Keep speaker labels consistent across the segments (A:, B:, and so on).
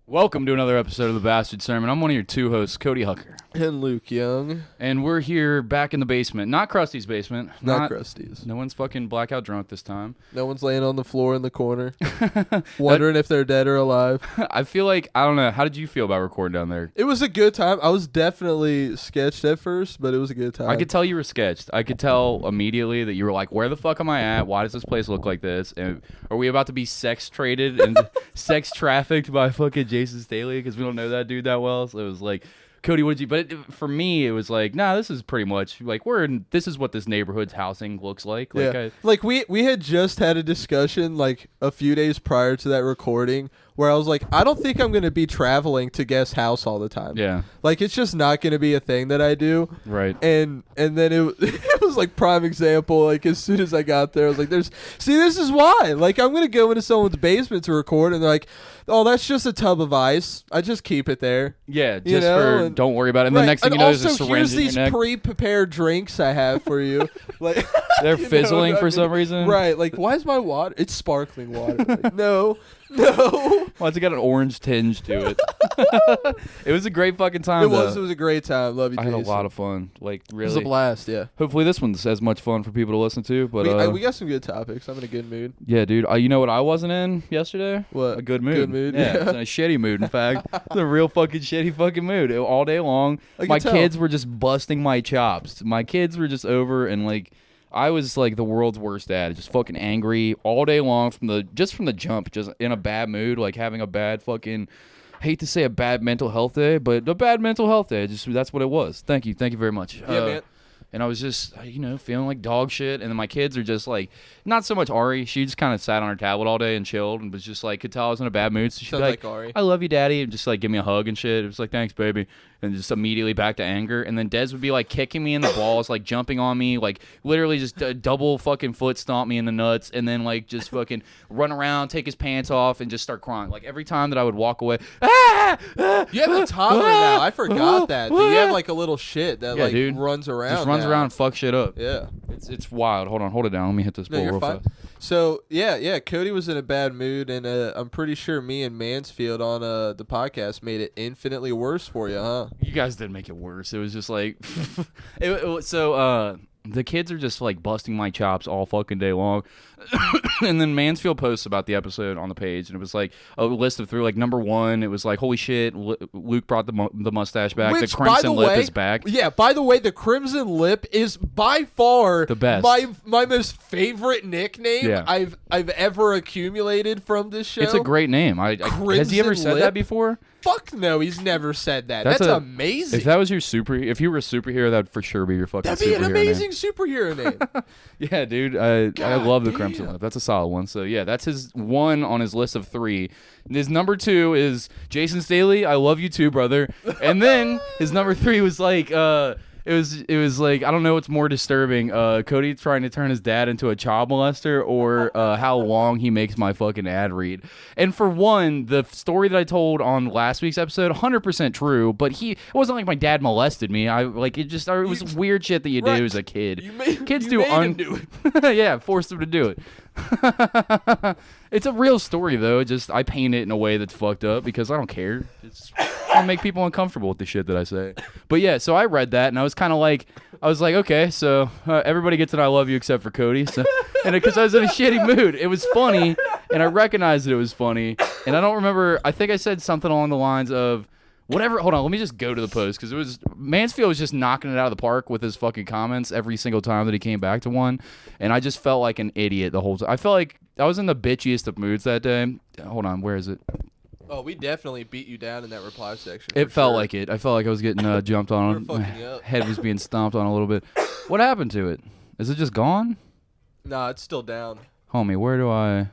A: Welcome to another episode of The Bastard Sermon. I'm one of your two hosts, Cody Hucker.
B: And Luke Young.
A: And we're here back in the basement. Not Krusty's basement.
B: Not Krusty's.
A: No one's fucking blackout drunk this time.
B: No one's laying on the floor in the corner, wondering if they're dead or alive.
A: I feel like, I don't know, how did you feel about recording down there?
B: It was a good time. I was definitely sketched at first, but it was a good time.
A: I could tell you were sketched. I could tell immediately that you were like, where the fuck am I at? Why does this place look like this? And are we about to be sex traded and sex trafficked by fucking Jason Staley? Because we don't know that dude that well. So it was like, Cody, what did you... But for me, it was like, nah, this is pretty much... Like, this is what this neighborhood's housing looks like. Like,
B: yeah. Like, we had just had a discussion, like, a few days prior to that recording where I was like, I don't think I'm going to be traveling to guest house all the time.
A: Yeah.
B: Like, it's just not going to be a thing that I do.
A: Right.
B: And then it was like prime example. Like, as soon as I got there, I was like, this is why. Like, I'm going to go into someone's basement to record, and they're like, oh, that's just a tub of ice. I just keep it there.
A: Yeah, just don't worry about it. And
B: right.
A: the next thing you know, there's a syringe
B: here's
A: in your
B: these
A: neck.
B: pre-prepared drinks I have for you. Like,
A: they're fizzling for some reason.
B: Right. Like, why is my water? It's sparkling water. Like, no. Well,
A: it's got an orange tinge to it. It was a great fucking time.
B: It was a great time. Love you, Jason.
A: I had a lot of fun. Like, really.
B: It was a blast, yeah.
A: Hopefully this one's as much fun for people to listen to. But
B: we got some good topics. I'm in a good mood.
A: Yeah, dude. You know what I wasn't in yesterday?
B: What?
A: A good mood.
B: Good mood,
A: yeah. I was in a shitty mood, in fact. It was a real fucking shitty fucking mood. All day long. My kids were just busting my chops. My kids were just over and, like... I was like the world's worst dad, just fucking angry all day long from the jump, just in a bad mood, like having a bad fucking, hate to say a bad mental health day, but a bad mental health day. Just that's what it was. Thank you very much.
B: Yeah, man.
A: And I was just, feeling like dog shit. And then my kids are just like, not so much Ari. She just kind of sat on her tablet all day and chilled and was just like, could tell I was in a bad mood. So she'd be like,
B: Ari.
A: I love you, Daddy. And just like give me a hug and shit. It was like, thanks, baby. And just immediately back to anger. And then Des would be like kicking me in the balls, like jumping on me, like literally just double fucking foot stomp me in the nuts. And then like just fucking run around, take his pants off and just start crying. Like every time that I would walk away,
B: you have a toddler now. I forgot that. You have like a little shit that runs around.
A: Just runs around and fucks shit up.
B: Yeah.
A: It's wild. Hold it down. Let me hit this ball real fast.
B: So, yeah, Cody was in a bad mood, and I'm pretty sure me and Mansfield on the podcast made it infinitely worse for you, huh?
A: You guys didn't make it worse. It was just like... the kids are just like busting my chops all fucking day long. And then Mansfield posts about the episode on the page, and it was like a list of 3. Like number 1, it was like, holy shit, Luke brought the mustache back.
B: Which,
A: the crimson lip is back.
B: Yeah, by the way, the crimson lip is by far
A: the best.
B: My most favorite nickname I've ever accumulated from this show.
A: It's a great name. Has he ever said that before?
B: Fuck no, he's never said that. That's amazing.
A: If that was if you were a superhero, that'd for sure be your fucking superhero name.
B: That'd be an amazing superhero name.
A: Yeah, dude. I love the crimson lip. That's a solid one. So yeah, that's his 1 on his list of 3. His number 2 is Jason Staley. I love you too, brother. And then his number 3 was like It was like, I don't know what's more disturbing, Cody trying to turn his dad into a child molester or how long he makes my fucking ad read. And for one, the story that I told on last week's episode, 100% true, but it wasn't like my dad molested me. It was weird shit that you do as a kid. Kids do it. Yeah, forced him to do it. It's a real story though. I paint it in a way that's fucked up because I don't care. I make people uncomfortable with the shit that I say. But yeah, so I read that and I was kind of like, okay, so everybody gets an I love you except for Cody. So, and because I was in a shitty mood, it was funny, and I recognized that it was funny. And I don't remember. I think I said something along the lines of whatever. Hold on, let me just go to the post because Mansfield was just knocking it out of the park with his fucking comments every single time that he came back to one, and I just felt like an idiot the whole time. I felt like I was in the bitchiest of moods that day. Hold on, where is it?
B: Oh, we definitely beat you down in that reply section.
A: It felt like it. I felt like I was getting jumped on.
B: My
A: head was being stomped on a little bit. What happened to it? Is it just gone?
B: Nah, it's still down.
A: Homie, where do I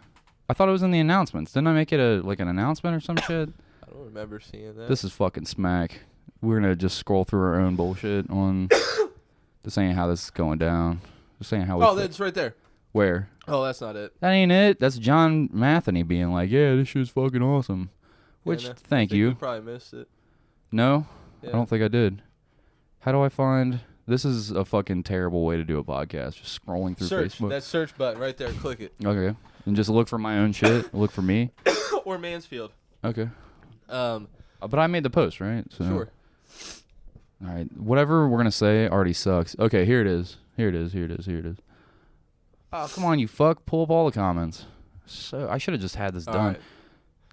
A: thought it was in the announcements. Didn't I make it an announcement or some shit?
B: I don't remember seeing that.
A: This is fucking smack. We're going to just scroll through our own bullshit on... This ain't how this is going down. Just saying how we...
B: Oh, that's right there.
A: Where?
B: Oh, that's not it.
A: That ain't it. That's John Matheny being like, yeah, this shit's fucking awesome. Which, thank you.
B: You probably missed it.
A: No? Yeah. I don't think I did. How do I find... This is a fucking terrible way to do a podcast. Just scrolling through Facebook.
B: That search button right there. Click it.
A: Okay. And just look for my own shit. Look for me.
B: Or Mansfield.
A: Okay. But I made the post, right? So.
B: Sure.
A: All right. Whatever we're gonna say already sucks. Okay, here it is. Here it is. Oh, come on, you fuck! Pull up all the comments. So I should have just had this done.
B: Right.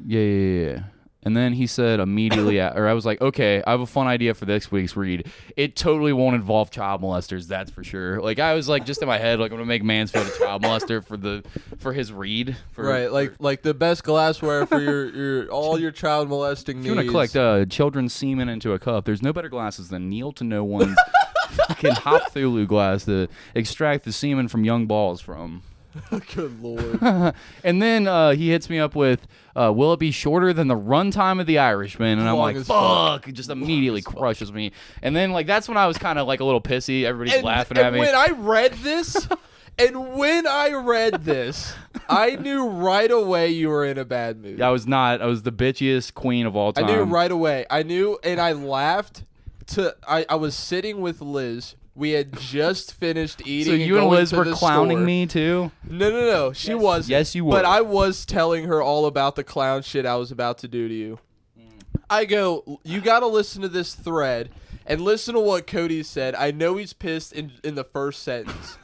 A: Yeah. And then he said immediately, or I was like, okay, I have a fun idea for this week's read. It totally won't involve child molesters, that's for sure. Like I was like, just in my head, like I'm gonna make Mansfield a child molester for his read.
B: Like the best glassware for your all your child molesting needs.
A: If you want to collect children's semen into a cup, there's no better glasses than kneel to no one's fucking Hop Thulu glass to extract the semen from young balls from.
B: Good Lord.
A: And then he hits me up with, will it be shorter than the runtime of The Irishman? And I'm like, fuck. It just immediately crushes me. And then, like, that's when I was kind of, like, a little pissy. Everybody's laughing at me.
B: When I read this, I knew right away you were in a bad mood.
A: I was not. I was the bitchiest queen of all time.
B: I knew right away. And I laughed. I was sitting with Liz. We had just finished eating.
A: So you and Liz were clowning
B: store.
A: Me too?
B: No. She wasn't.
A: Yes, you were.
B: But I was telling her all about the clown shit I was about to do to you. I go, you got to listen to this thread and listen to what Cody said. I know he's pissed in the first sentence.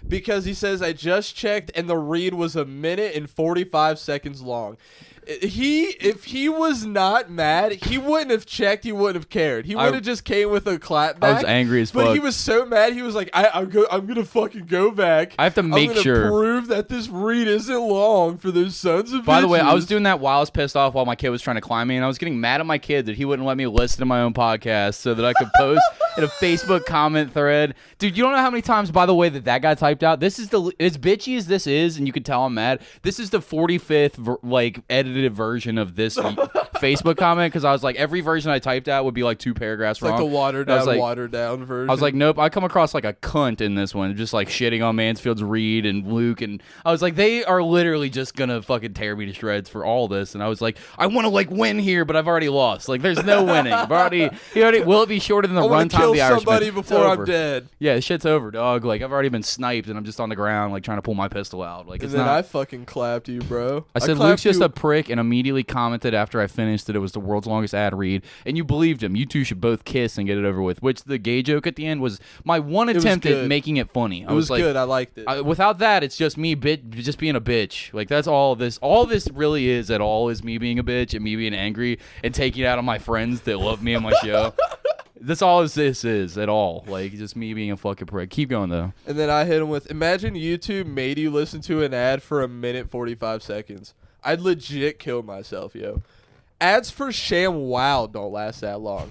B: Because he says, I just checked and the read was 1 minute and 45 seconds long. If he was not mad, he wouldn't have checked. He wouldn't have cared. He would have just came with a clap back.
A: I was angry as fuck.
B: But he was so mad. He was like, I'm gonna fucking go back.
A: I have to make sure.
B: Prove that this read isn't long for those sons of bitches.
A: By the way, I was doing that while I was pissed off while my kid was trying to climb me, and I was getting mad at my kid that he wouldn't let me listen to my own podcast so that I could post in a Facebook comment thread. Dude, you don't know how many times, by the way, that got typed out. This is as bitchy as this is, and you can tell I'm mad. This is the 45th edited version of this Facebook comment, because I was like, every version I typed out would be like 2 paragraphs wrong.
B: Like the watered down version.
A: I was like, nope, I come across like a cunt in this one, just like shitting on Mansfield's Reed and Luke, and I was like, they are literally just gonna fucking tear me to shreds for all this, and I was like, I want to like win here, but I've already lost. Like, there's no winning. Will it be shorter than the runtime of The Irishman?
B: Somebody before I'm dead.
A: Yeah, this shit's over, dog. Like, I've already been sniped, and I'm just on the ground, like trying to pull my pistol out. Like,
B: and then I fucking clapped you, bro.
A: I said Luke's just a prick, and immediately commented after I finished that it was the world's longest ad read, and you believed him. You two should both kiss and get it over with. Which the gay joke at the end was my one attempt at making it funny.
B: It was like, good. I liked it.
A: Without that, it's just me just being a bitch. Like, that's all this. All this really is at all is me being a bitch and me being angry and taking it out on my friends that love me on my show. That's all this is at all. Like, just me being a fucking prick. Keep going, though.
B: And then I hit him with, imagine YouTube made you listen to an ad for 1 minute 45 seconds. I'd legit kill myself, yo. Ads for ShamWow don't last that long.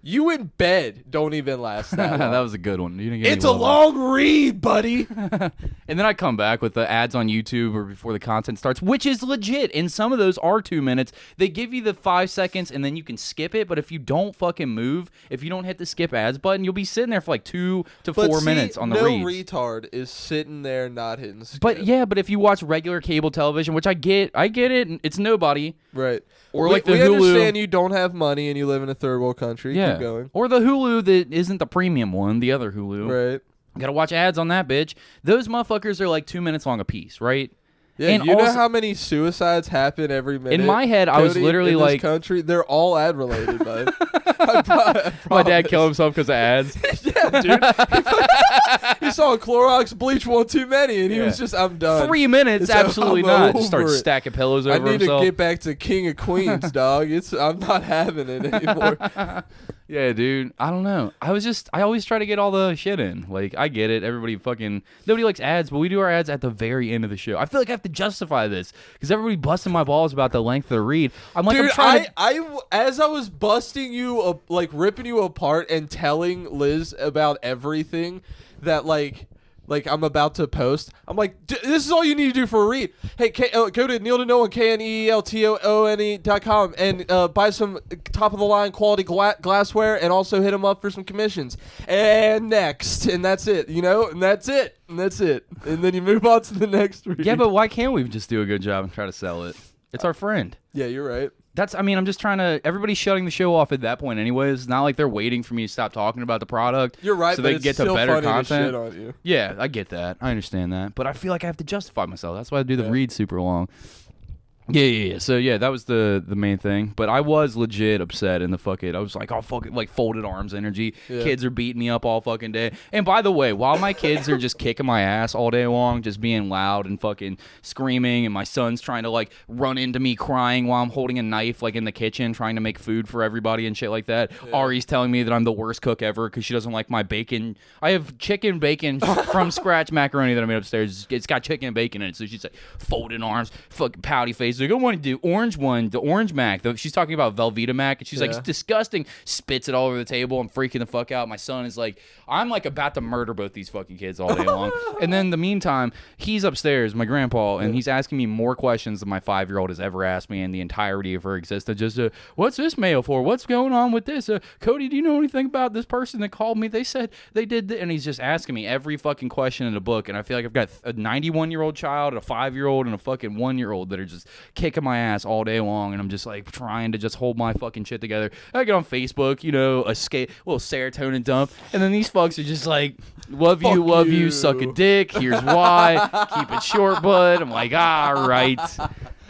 B: You in bed don't even last that long.
A: That was a good one. You didn't get
B: it's a long read, buddy.
A: And then I come back with the ads on YouTube or before the content starts, which is legit. And some of those are 2 minutes. They give you the 5 seconds and then you can skip it. But if you don't fucking move, if you don't hit the skip ads button, you'll be sitting there for like 2 to 4 minutes on the reads.
B: No retard is sitting there not hitting skip.
A: But if you watch regular cable television, which I get it. It's nobody.
B: Right.
A: Or like the
B: we
A: Hulu.
B: understand you don't have money and you live in a third world country.
A: Yeah.
B: Keep going.
A: Or the Hulu that isn't the premium one, the other Hulu.
B: Right.
A: Gotta watch ads on that bitch. Those motherfuckers are like 2 minutes long a piece, right?
B: Yeah,
A: and
B: you know how many suicides happen every minute?
A: In my head, I was literally
B: in
A: like,
B: this country, they're all ad related, bud.
A: My dad killed himself because of ads.
B: Yeah, dude. He saw Clorox bleach one too many, and he was just, I'm done.
A: 3 minutes, absolutely not. Just start stacking pillows over himself.
B: I need to get back to King of Queens, dog. I'm not having it anymore.
A: Yeah, dude. I don't know. I always try to get all the shit in. Like, I get it. Nobody likes ads, but we do our ads at the very end of the show. I feel like I have to justify this because everybody busting my balls about the length of the read. I'm like,
B: dude,
A: I
B: as I was busting you, like ripping you apart and telling Liz about everything that like I'm about to post. I'm like, this is all you need to do for a read. Hey, go to Neil to No One, KNEELTONE.com and buy some top of the line quality glassware and also hit them up for some commissions. And next, and that's it. And that's it. And then you move on to the next read.
A: Yeah, but why can't we just do a good job and try to sell it? It's our friend.
B: Yeah, you're right.
A: I'm just trying to. Everybody's shutting the show off at that point, anyways. It's not like they're waiting for me to stop talking about the product.
B: You're right,
A: so
B: but
A: they
B: it's
A: get to
B: still
A: better
B: funny
A: content.
B: to shit on you.
A: Yeah, I get that. I understand that, but I feel like I have to justify myself. That's why I do the read super long. Yeah. So yeah, that was the main thing. But I was legit upset in the fucking. I was like, oh fucking like folded arms energy.
B: Yeah.
A: Kids are beating me up all fucking day. And by the way, while my kids are just kicking my ass all day long, just being loud and fucking screaming, and my son's trying to like run into me crying while I'm holding a knife like in the kitchen trying to make food for everybody and shit like that. Yeah. Ari's telling me that I'm the worst cook ever because she doesn't like my bacon. I have chicken bacon from scratch macaroni that I made upstairs. It's got chicken and bacon in it. So she's like folded arms, fucking pouty face. Like, I want to do orange one, the orange mac. She's talking about Velveeta mac, and she's like, it's disgusting. Spits it all over the table. I'm freaking the fuck out. My son is like, I'm like about to murder both these fucking kids all day long. And then the meantime, he's upstairs, my grandpa, and he's asking me more questions than my 5-year-old has ever asked me in the entirety of her existence. Just, what's this mail for? What's going on with this? Cody, do you know anything about this person that called me? They said they did and he's just asking me every fucking question in the book. And I feel like I've got a 91-year-old child, a 5-year-old, and a fucking 1-year-old that are just kicking my ass all day long, and I'm just like trying to just hold my fucking shit together. I get on Facebook, you know, a little serotonin dump, and then these fucks are just like, love you, suck a dick, here's why, keep it short, bud. I'm like, all right.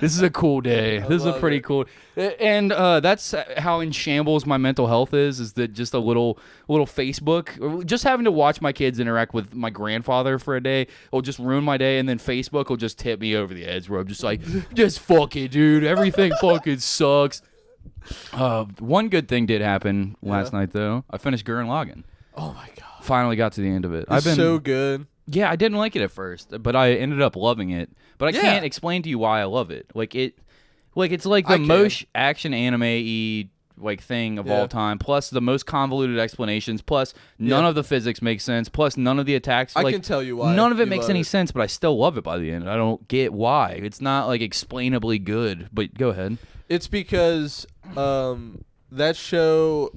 A: This is a cool day. This is a pretty cool, and that's how in shambles my mental health is that just a little Facebook, just having to watch my kids interact with my grandfather for a day will just ruin my day, and then Facebook will just tip me over the edge where I'm just like, just fuck it, dude. Everything fucking sucks. One good thing did happen last night though. I finished Gurren Lagann.
B: Oh my god!
A: Finally got to the end of it.
B: It's so good.
A: Yeah, I didn't like it at first, but I ended up loving it. But I can't explain to you why I love it. It's like the most action anime-y like thing of all time. Plus the most convoluted explanations. Plus none of the physics makes sense. Plus none of the attacks.
B: I can tell you why.
A: None of it makes any sense, but I still love it by the end. I don't get why. It's not like explainably good. But go ahead.
B: It's because that show,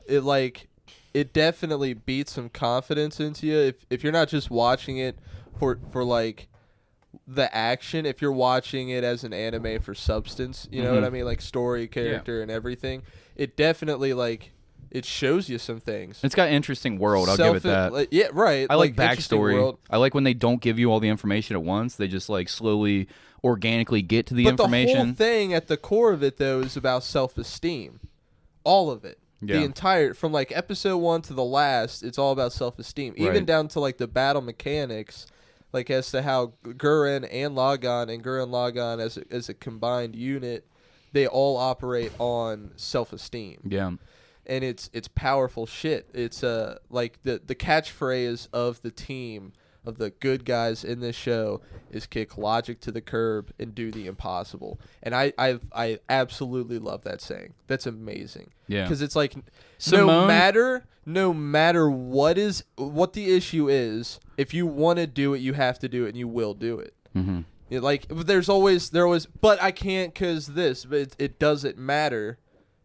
B: it definitely beats some confidence into you. If you're not just watching it for like the action, if you're watching it as an anime for substance, you know what I mean, like story, character, and everything, it definitely it shows you some things.
A: It's got an interesting world. I'll give it that.
B: Yeah, right.
A: I like backstory. I like when they don't give you all the information at once. They just like slowly, organically get to the information.
B: The whole thing at the core of it though is about self-esteem. All of it. Yeah. The entire, from like episode 1 to the last, it's all about self-esteem. Even down to like the battle mechanics, like as to how Gurren and Gurren Lagann as a combined unit, they all operate on self-esteem.
A: Yeah.
B: And it's powerful shit. It's like the catchphrase of the team, of the good guys in this show, is kick logic to the curb and do the impossible. And I absolutely love that saying. That's amazing. Yeah. Because it's like no matter what the issue is, if you want to do it, you have to do it, and you will do it. Mm-hmm. There always, but I can't because this, but it doesn't matter.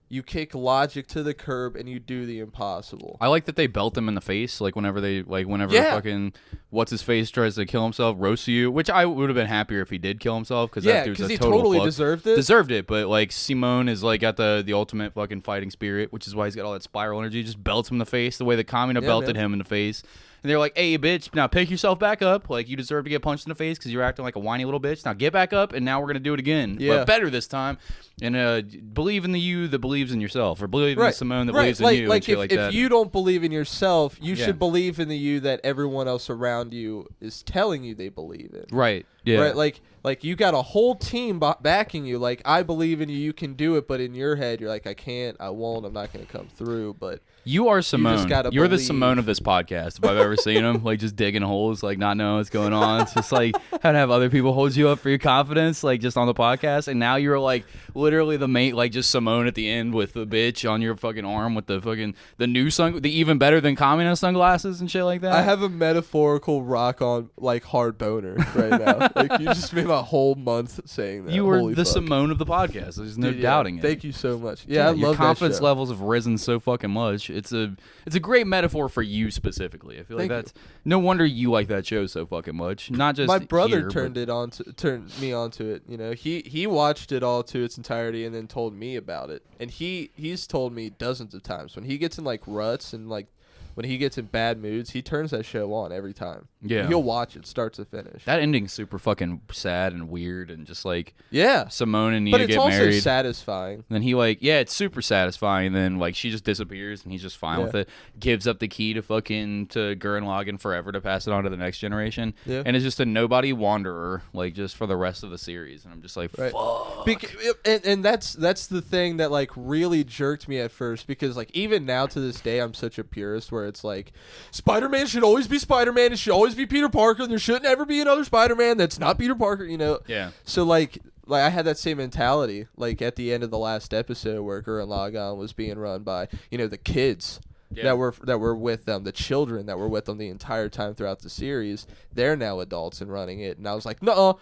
B: You kick logic to the curb and you do the impossible.
A: I like that they belt him in the face, whenever fucking what's his face tries to kill himself, Rosu, which I would have been happier if he did kill himself because that dude's a total
B: totally
A: fuck.
B: deserved it.
A: But like Simone is like got the ultimate fucking fighting spirit, which is why he's got all that spiral energy. Just belts him in the face the way that Kamina belted him in the face. And they're like, hey, bitch, now pick yourself back up. Like, you deserve to get punched in the face because you're acting like a whiny little bitch. Now get back up, and now we're going to do it again. Yeah. But better this time. And believe in the you that believes in yourself. Or believe in the Simone that believes in you.
B: If you don't believe in yourself, you should believe in the you that everyone else around you is telling you they believe in.
A: Right. Yeah.
B: Right? Like you got a whole team backing you. Like, I believe in you. You can do it. But in your head, you're like, I can't. I won't. I'm not going to come through. But
A: you are Simone. You're the Simone of this podcast, if I've ever seen him. Like, just digging holes, like, not knowing what's going on. It's just like how to have other people hold you up for your confidence, like, just on the podcast. And now you're, like, literally the mate, like, just Simone at the end with the bitch on your fucking arm with the fucking, the even better than Kamina sunglasses and shit like that.
B: I have a metaphorical rock on, like, hard boner right now. Like, you just made my whole month saying that.
A: You were the Simone of the podcast. There's no doubting it.
B: Thank you so much. Yeah, I love
A: your confidence
B: that show.
A: Levels have risen so fucking much. It's a great metaphor for you specifically. I feel like that's no wonder you like that show so fucking much. Not just
B: my brother turned me onto it. You know, he watched it all to its entirety and then told me about it. And he's told me dozens of times when he gets in like ruts and like when he gets in bad moods, he turns that show on every time.
A: Yeah.
B: He'll watch it start to finish.
A: That ending's super fucking sad and weird and just like
B: yeah.
A: Simone and Nia get married.
B: But it's also satisfying.
A: Then he like, yeah, it's super satisfying. Then like she just disappears and he's just fine with it. Gives up the key to Gurren Lagann forever to pass it on to the next generation.
B: Yeah.
A: And is just a nobody wanderer, like just for the rest of the series. And I'm just like, fuck.
B: And that's the thing that like really jerked me at first, because like even now to this day I'm such a purist where it's like Spider-Man should always be Spider-Man. It should always be Peter Parker. There shouldn't ever be another Spider-Man that's not Peter Parker. You know.
A: Yeah.
B: So like I had that same mentality like at the end of the last episode where Gurren Lagann was being run by the kids. Yeah. that were with them, the children that were with them the entire time throughout the series. They're now adults and running it, and I was like, no,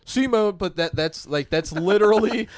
B: Simone. But that's literally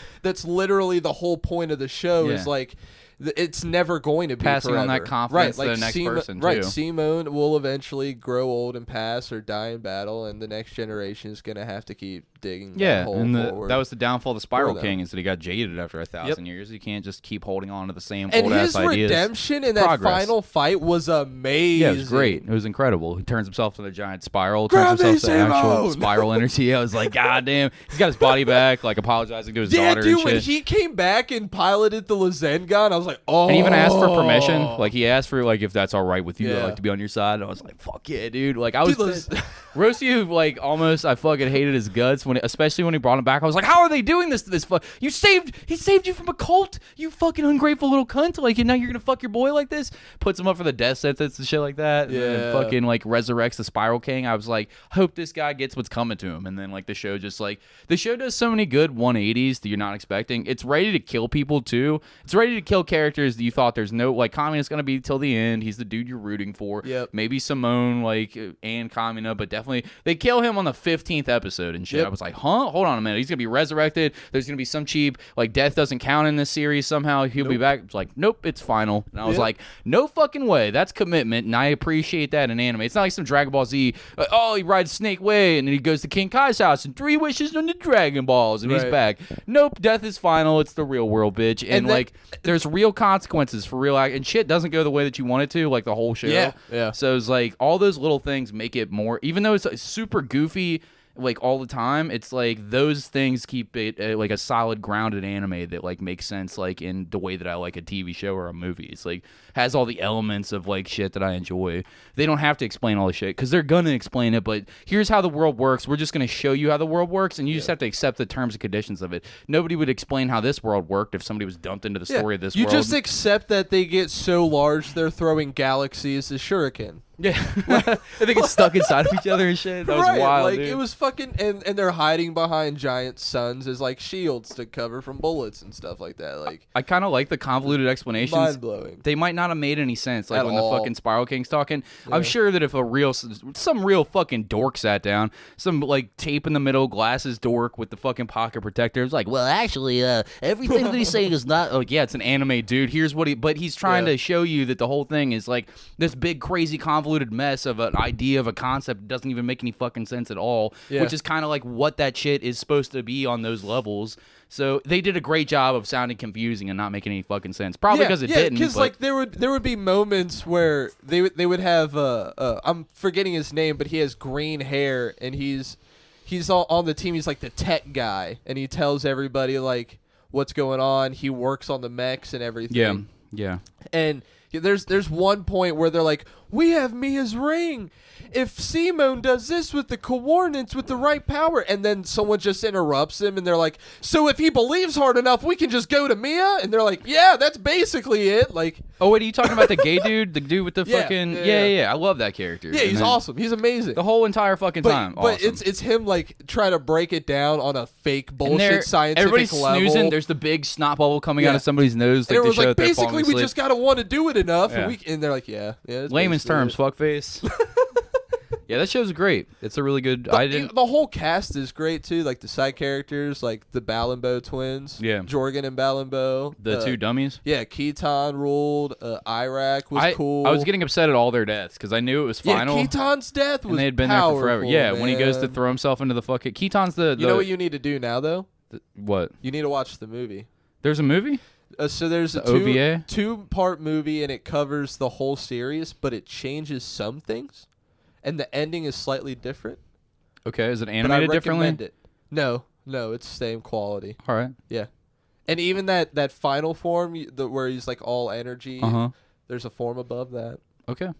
B: the whole point of the show is like. It's never going to be
A: passing
B: forever.
A: on that confidence to the next person, too.
B: Right, Simone will eventually grow old and pass or die in battle, and the next generation is going to have to keep digging that hole forward.
A: That was the downfall of the Spiral King, is that he got jaded after 1,000 years. You can't just keep holding on to the same old-ass ideas.
B: And his redemption in that final fight was amazing.
A: Yeah, it was great. It was incredible. He turns himself to the giant spiral, turns himself to actual spiral energy. I was like, God damn. He's got his body back, like apologizing to his daughter and shit.
B: When he came back and piloted the Lazengon, I was like, oh.
A: And he even asked for permission. Like, he asked for, like, if that's all right with you, I'd like to be on your side. And I was like, fuck yeah, dude. Like, I was Rosie, like, almost, I fucking hated his guts, especially when he brought him back. I was like, how are they doing this to this he saved you from a cult, you fucking ungrateful little cunt. Like, now you're gonna fuck your boy like this? Puts him up for the death sentence and shit like that. And then fucking, like, resurrects the Spiral King. I was like, hope this guy gets what's coming to him. And then, like, the show does so many good 180s that you're not expecting. It's ready to kill people, too. It's ready to kill characters that you thought there's no, like, Kamina's gonna be till the end. He's the dude you're rooting for.
B: Yep.
A: Maybe Simone, like, and Kamina, but definitely they kill him on the 15th episode and shit. I was like, huh? Hold on a minute. He's gonna be resurrected. There's gonna be some cheap, like, death doesn't count in this series somehow. He'll be back. It's like, nope, it's final. And I was like, no fucking way. That's commitment, and I appreciate that in anime. It's not like some Dragon Ball Z, he rides Snake Way, and then he goes to King Kai's house and 3 wishes on the Dragon Balls, and he's back. Nope, death is final. It's the real world, bitch. And like, there's real consequences for real, and shit doesn't go the way that you want it to, like the whole show.
B: Yeah.
A: So it's like all those little things make it more, even though it's super goofy, like all the time, it's like those things keep it like a solid grounded anime that like makes sense, like in the way that I like a TV show or a movie. It's like has all the elements of like shit that I enjoy. They don't have to explain all the shit because they're gonna explain it, but here's how the world works. We're just gonna show you how the world works, and you just have to accept the terms and conditions of it. Nobody would explain how this world worked if somebody was dumped into the story of this world.
B: You just accept that they get so large they're throwing galaxies as shuriken.
A: Yeah, they get stuck inside of each other and shit. That was wild,
B: like
A: dude.
B: It was fucking, and they're hiding behind giant suns as like shields to cover from bullets and stuff like that. Like,
A: I kind of like the convoluted explanations.
B: Mind blowing.
A: They might not have made any sense, like
B: At
A: when
B: all.
A: the fucking Spiral King's talking. I'm sure that if some real fucking dork sat down, some like tape in the middle, glasses dork with the fucking pocket protector, it's like, well, actually, everything that he's saying is not. Like, yeah, it's an anime dude. Here's what but he's trying to show you that the whole thing is like this big crazy convoluted mess of an idea of a concept that doesn't even make any fucking sense at all, which is kind of like what that shit is supposed to be on those levels. So they did a great job of sounding confusing and not making any fucking sense. Probably because it didn't.
B: Because like there would be moments where they would have I'm forgetting his name, but he has green hair and he's all on the team. He's like the tech guy, and he tells everybody like what's going on. He works on the mechs and everything.
A: Yeah.
B: And there's one point where they're like, we have Mia's ring. If Simone does this with the coordinates with the right power, and then someone just interrupts him, and they're like, so if he believes hard enough, we can just go to Mia? And they're like, yeah, that's basically it. Like,
A: oh, wait, are you talking about the gay dude? The dude with the fucking...
B: Yeah.
A: I love that character.
B: Yeah, he's awesome. He's amazing.
A: The whole entire fucking time.
B: But
A: awesome.
B: it's him, like, trying to break it down on a fake bullshit scientific
A: everybody's
B: level.
A: Snoozing. There's the big snot bubble coming out of somebody's nose.
B: And
A: Like,
B: everyone's like, basically, we just got to want to do it enough.
A: Yeah.
B: And they're like, yeah.
A: Layman's terms, fuckface. Yeah, that show's great. It's a really good...
B: The whole cast is great, too. Like, the side characters, like the Balimbo twins.
A: Yeah.
B: Jorgen and Balimbo.
A: The two dummies?
B: Yeah, Keaton ruled. Iraq was cool.
A: I was getting upset at all their deaths, because I knew it was final.
B: Yeah, Keaton's death was
A: and they had been
B: powerful,
A: there for forever. Yeah,
B: man.
A: when he goes to throw himself into the fucking... Keaton's the...
B: You know what you need to do now, though?
A: What?
B: You need to watch the movie.
A: There's a movie?
B: So there's a
A: OVA?
B: two-part movie, and it covers the whole series, but it changes some things, and the ending is slightly different.
A: Okay, is it
B: But
A: animated
B: I
A: differently?
B: recommend it. No, it's same quality.
A: All right.
B: Yeah, and even that final form, where he's like all energy. There's a form above that.
A: Okay.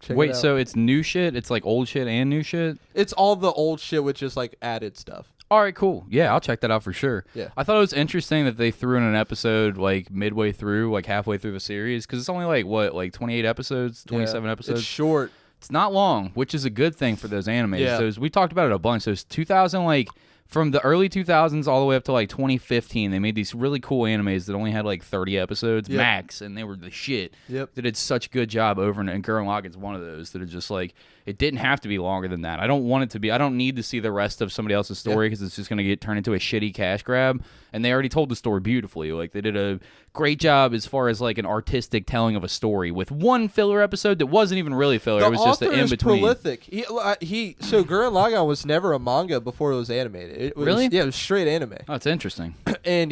B: Check
A: Wait,
B: it out.
A: so it's new shit? It's like old shit and new shit?
B: It's all the old shit with just like added stuff.
A: All right, cool. Yeah, I'll check that out for sure.
B: Yeah.
A: I thought it was interesting that they threw in an episode like midway through, like halfway through the series, because it's only like 28 episodes, 27 episodes.
B: It's short.
A: It's not long, which is a good thing for those animes.
B: Yeah.
A: Those, we talked about it a bunch. Those 2000, like from the early 2000s all the way up to like 2015, they made these really cool animes that only had like 30 episodes max, and they were the shit.
B: Yep.
A: They did such a good job over and Gurren Lagann's one of those that are just like, it didn't have to be longer than that. I don't want it to be. I don't need to see the rest of somebody else's story because it's just going to get turned into a shitty cash grab. And they already told the story beautifully. Like they did a great job as far as like an artistic telling of a story with one filler episode that wasn't even really filler. It was just the in between.
B: Prolific. So Gurren Lagann was never a manga before it was animated. It was,
A: Really?
B: Yeah, it was straight anime.
A: Oh, it's interesting.
B: And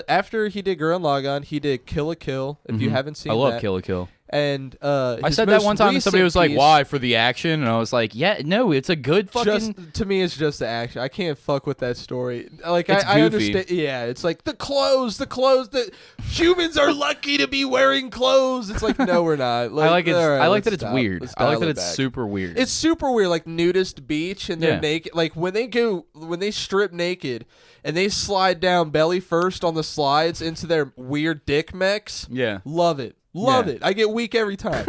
B: after he did Gurren Lagann, he did Kill la Kill. If you haven't seen
A: I love
B: that.
A: Kill la Kill.
B: And
A: I said that one time and somebody was like, why? For the action? And I was like, yeah, no, it's a good fucking...
B: To me, it's just the action. I can't fuck with that story. Like,
A: It's
B: I
A: goofy.
B: understand. Yeah, it's like, the clothes. The humans are lucky to be wearing clothes. It's like, no, we're not.
A: I like it.
B: all right,
A: I like
B: let's
A: that it's
B: stop.
A: weird.
B: Let's
A: I like
B: dial
A: that
B: it
A: it's
B: back.
A: super weird.
B: It's super weird, like nudist beach, and they're
A: Yeah.
B: naked. Like when they strip naked and they slide down belly first on the slides into their weird dick mechs.
A: Yeah.
B: Love it. It. I get weak every time.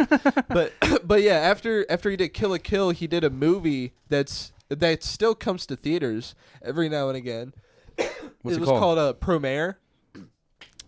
B: but yeah, after he did Kill la Kill, he did a movie that still comes to theaters every now and again.
A: What's it
B: was
A: called?
B: called Promare.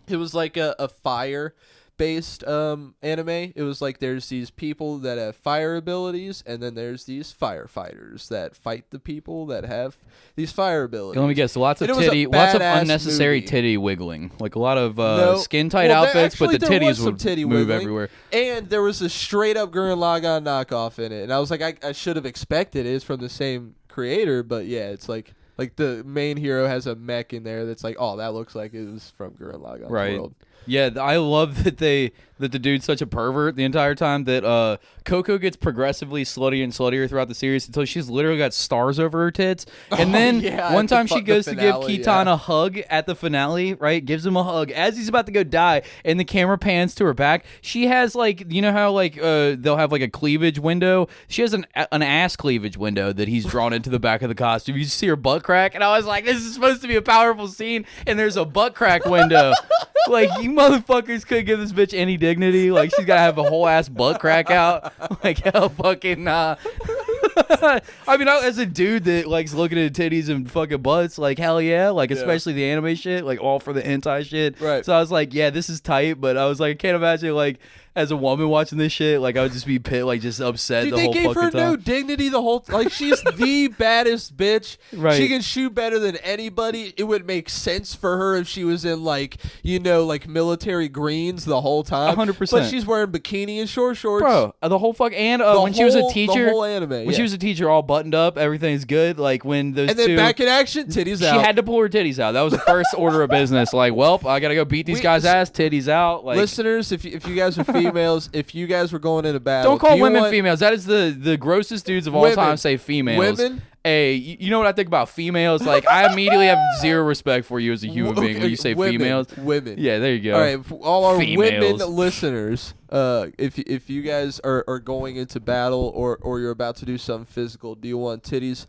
B: It was like a fire based anime. It was like there's these people that have fire abilities, and then there's these firefighters that fight the people that have these fire abilities.
A: Let me guess. Lots of
B: And it was a
A: lots of
B: badass
A: unnecessary
B: movie.
A: titty wiggling. Like a lot of
B: No.
A: skin tight
B: Well,
A: outfits, but the
B: there was
A: titties
B: some
A: would
B: titty
A: move
B: wiggling,
A: everywhere.
B: And there was a straight up Gurren Lagann knockoff in it, and I was like, I should have expected it. It's from the same creator, but yeah, it's like the main hero has a mech in there that's like, oh, that looks like it was from Gurren Lagann's
A: Right.
B: world.
A: Yeah, I love that the dude's such a pervert the entire time that Coco gets progressively sluttier and sluttier throughout the series until she's literally got stars over her tits. And then one time she goes to give Kitan a hug at the finale, right? Gives him a hug as he's about to go die, and the camera pans to her back. She has like, you know how like they'll have like a cleavage window? She has an ass cleavage window that he's drawn into the back of the costume. You just see her butt crack, and I was like, this is supposed to be a powerful scene, and there's a butt crack window. Like, you motherfuckers couldn't give this bitch any dignity. Like, she's got to have a whole ass butt crack out. Like, hell fucking I mean, as a dude that likes looking at titties and fucking butts, like, hell yeah. Like, especially the anime shit, like, all for the hentai shit.
B: Right.
A: So I was like, yeah, this is tight. But I was like, I can't imagine, like, as a woman watching this shit, like, I would just be like, just upset
B: Dude,
A: the whole
B: they
A: fucking
B: gave her
A: time.
B: no dignity the whole like she's the baddest bitch.
A: Right.
B: She can shoot better than anybody. It would make sense for her if she was in like military greens the whole time.
A: 100%.
B: But she's wearing bikini and short shorts.
A: Bro, the whole fuck, and when she was a teacher,
B: the whole anime,
A: when she was a teacher, all buttoned up, everything's good. Like when those
B: and then
A: two,
B: back in action, titties
A: she
B: out.
A: had to pull her titties out. That was the first order of business. Like, well, I gotta go beat these guys' ass, titties out. Like,
B: Listeners, if you guys are females, if you guys were going into battle,
A: don't call
B: you
A: women
B: want-
A: females. That is the grossest dudes of all
B: Women.
A: time. Say females.
B: Women?
A: Hey, you know what I think about females? Like, I immediately have zero respect for you as a human being when you say
B: Women.
A: females.
B: Women.
A: Yeah, there you go.
B: All right, for all our
A: Females.
B: women listeners, if you guys are going into battle or you're about to do something physical, do you want titties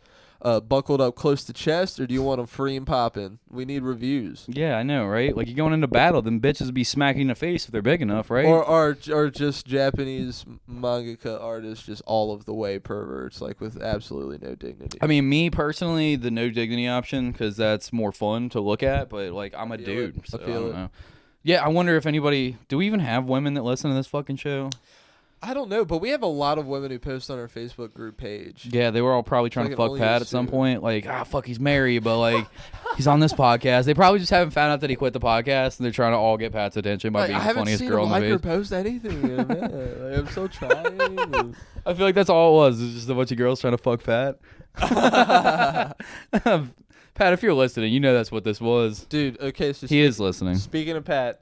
B: buckled up close to chest, or do you want them free and popping? We need reviews.
A: Yeah, I know, right? Like, you're going into battle, then bitches be smacking in the face if they're big enough, right?
B: Or just Japanese mangaka artists, just all of the way perverts, like with absolutely no dignity.
A: I mean, me personally, the no dignity option, because that's more fun to look at, but, like, I'm a dude, so I don't know. Yeah, I wonder if anybody... Do we even have women that listen to this fucking show?
B: I don't know, but we have a lot of women who post on our Facebook group page.
A: Yeah, they were all probably trying
B: I
A: to
B: can
A: fuck
B: only
A: Pat at some
B: assume.
A: point. Like, fuck, he's married, but, like, he's on this podcast. They probably just haven't found out that he quit the podcast, and they're trying to all get Pat's attention by
B: Like,
A: being
B: I
A: the
B: haven't
A: funniest
B: seen
A: girl
B: him
A: in
B: like
A: the
B: or
A: face.
B: post anything. Like, I'm still trying.
A: I feel like that's all it was. It was just a bunch of girls trying to fuck Pat. Pat, if you're listening, you know that's what this was.
B: Dude, okay, so
A: He is listening.
B: Speaking of Pat,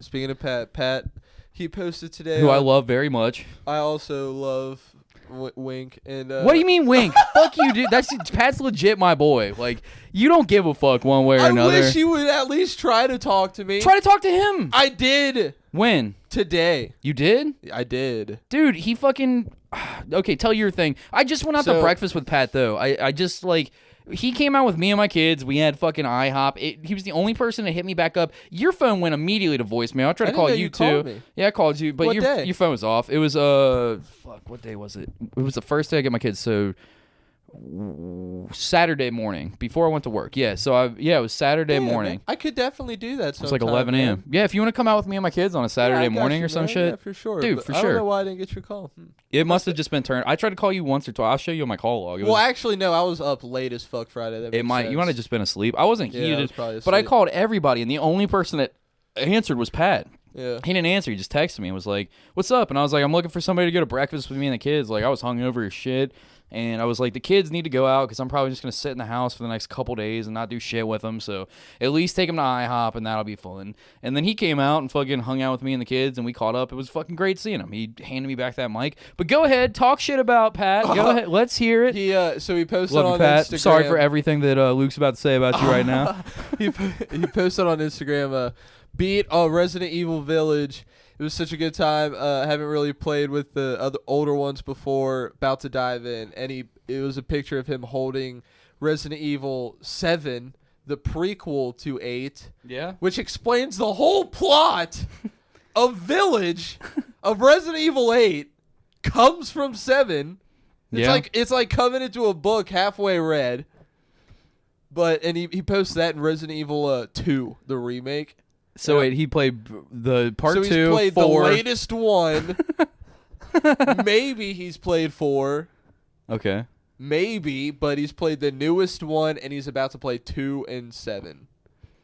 B: Pat, he posted today.
A: Who I love very much.
B: I also love Wink. And
A: what do you mean, Wink? Fuck you, dude. Pat's legit my boy. Like, you don't give a fuck one way or another.
B: I wish you would at least try to talk to me.
A: Try to talk to him.
B: I did.
A: When?
B: Today.
A: You did?
B: I did.
A: Dude, he fucking... Okay, tell your thing. I just went out to breakfast with Pat, though. I just, like... He came out with me and my kids. We had fucking IHOP. He was the only person that hit me back up. Your phone went immediately to voicemail. I tried to call you too.
B: Me.
A: Yeah, I called you, but
B: your
A: phone was off. It was what day was it? It was the first day I got my kids, so Saturday morning before I went to work. Yeah, so it was Saturday morning.
B: Man. I could definitely do that.
A: It's like 11 a.m. Yeah, if you want to come out with me and my kids on a Saturday morning or some shit.
B: Yeah, for sure.
A: Dude, for sure.
B: I don't know why I didn't get your call.
A: It must have just been turned. I tried to call you once or twice. I'll show you my call log.
B: Actually, no. I was up late as fuck Friday.
A: You might have just been asleep. I wasn't heated,
B: I was probably asleep.
A: but I called everybody, and the only person that answered was Pat.
B: Yeah.
A: He didn't answer. He just texted me and was like, "What's up?" And I was like, "I'm looking for somebody to go to breakfast with me and the kids." Like, I was hungover as shit. And I was like, the kids need to go out because I'm probably just going to sit in the house for the next couple days and not do shit with them. So at least take them to IHOP and that'll be fun. And then he came out and fucking hung out with me and the kids and we caught up. It was fucking great seeing him. He handed me back that mic. But go ahead, talk shit about Pat. Go ahead. Let's hear it.
B: He posted
A: Love
B: on
A: you, Pat.
B: Instagram.
A: Sorry for everything that Luke's about to say about you right now.
B: he posted on Instagram, beat Resident Evil Village. It was such a good time. Haven't really played with the other older ones before. About to dive in. And it was a picture of him holding Resident Evil 7, the prequel to 8.
A: Yeah.
B: Which explains the whole plot of Village of Resident Evil 8 comes from 7. It's like coming into a book halfway read. And he posted that in Resident Evil 2, the remake.
A: So wait, he played the part 2, 4.
B: So he's played the latest one. Maybe he's played 4.
A: Okay.
B: Maybe, but he's played the newest one, and he's about to play 2 and 7.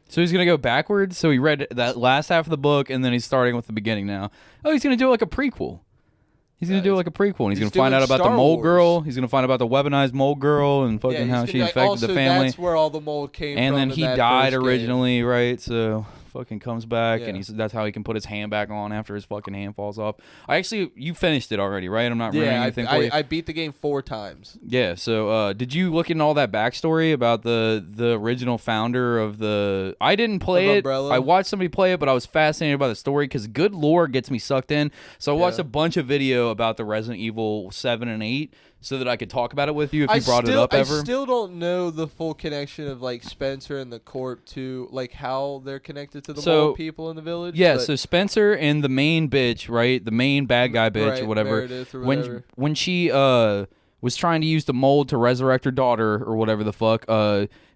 A: So he's going to go backwards? So he read that last half of the book, and then he's starting with the beginning now. Oh, he's going to do it like a prequel. He's going to do it like a prequel, and he's going to find out about the mole girl. He's going to find out about the weaponized mole girl and fucking how she infected the family.
B: That's where all the mold came from.
A: And then he died originally, right? So... fucking comes back and that's how he can put his hand back on after his fucking hand falls off. You finished it already, right? I'm not ruining anything for you.
B: I beat the game 4 times.
A: Yeah, so did you look into all that backstory about the original founder of the... I didn't play it. I watched somebody play it, but I was fascinated by the story because good lore gets me sucked in. So I watched a bunch of video about the Resident Evil 7 and 8 so that I could talk about it with you if you brought it up ever.
B: I still don't know the full connection of like Spencer and the Corp to like how they're connected to the mold people in the village.
A: Yeah, so Spencer and the main bitch, right? The main bad guy bitch or whatever.
B: Meredith or whatever.
A: When she was trying to use the mold to resurrect her daughter or whatever the fuck,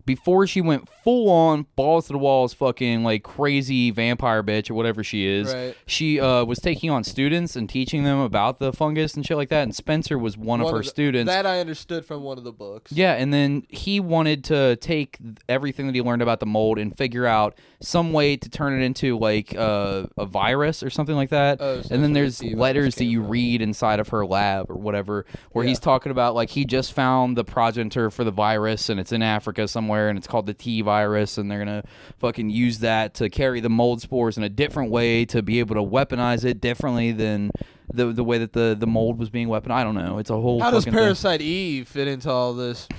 A: before she went full on balls to the walls fucking like crazy vampire bitch or whatever she is, she was taking on students and teaching them about the fungus and shit like that, and Spencer was one of her students.
B: That I understood from one of the books.
A: Yeah, and then he wanted to take everything that he learned about the mold and figure out some way to turn it into like a virus or something like that. And then there's letters that you read inside of her lab or whatever where he's talking about like he just found the progenitor for the virus and it's in Africa somewhere and it's called the T virus and they're gonna fucking use that to carry the mold spores in a different way to be able to weaponize it differently than the way that the mold was being weaponized. I don't know. It's a whole
B: How does Parasite Eve fit into all this?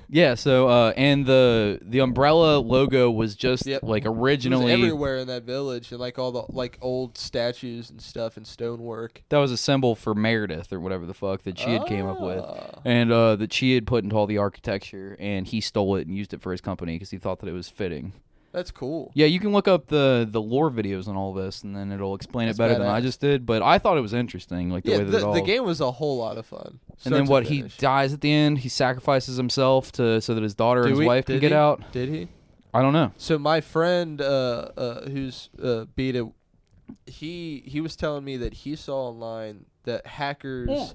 A: Yeah, so and the umbrella logo was just like originally
B: it was everywhere in that village and like all the like old statues and stuff and stonework.
A: That was a symbol for Meredith or whatever the fuck that she had came up with, and that she had put into all the architecture, and he stole it and used it for his company because he thought that it was fitting.
B: That's cool.
A: Yeah, you can look up the lore videos on all this, and then it'll explain it better than I just did. But I thought it was interesting, like the way that
B: the game was a whole lot of fun.
A: And then he dies at the end. He sacrifices himself so that his daughter and his wife can get out.
B: Did he?
A: I don't know.
B: So my friend who's beat it, he was telling me that he saw online that hackers.
A: Yeah.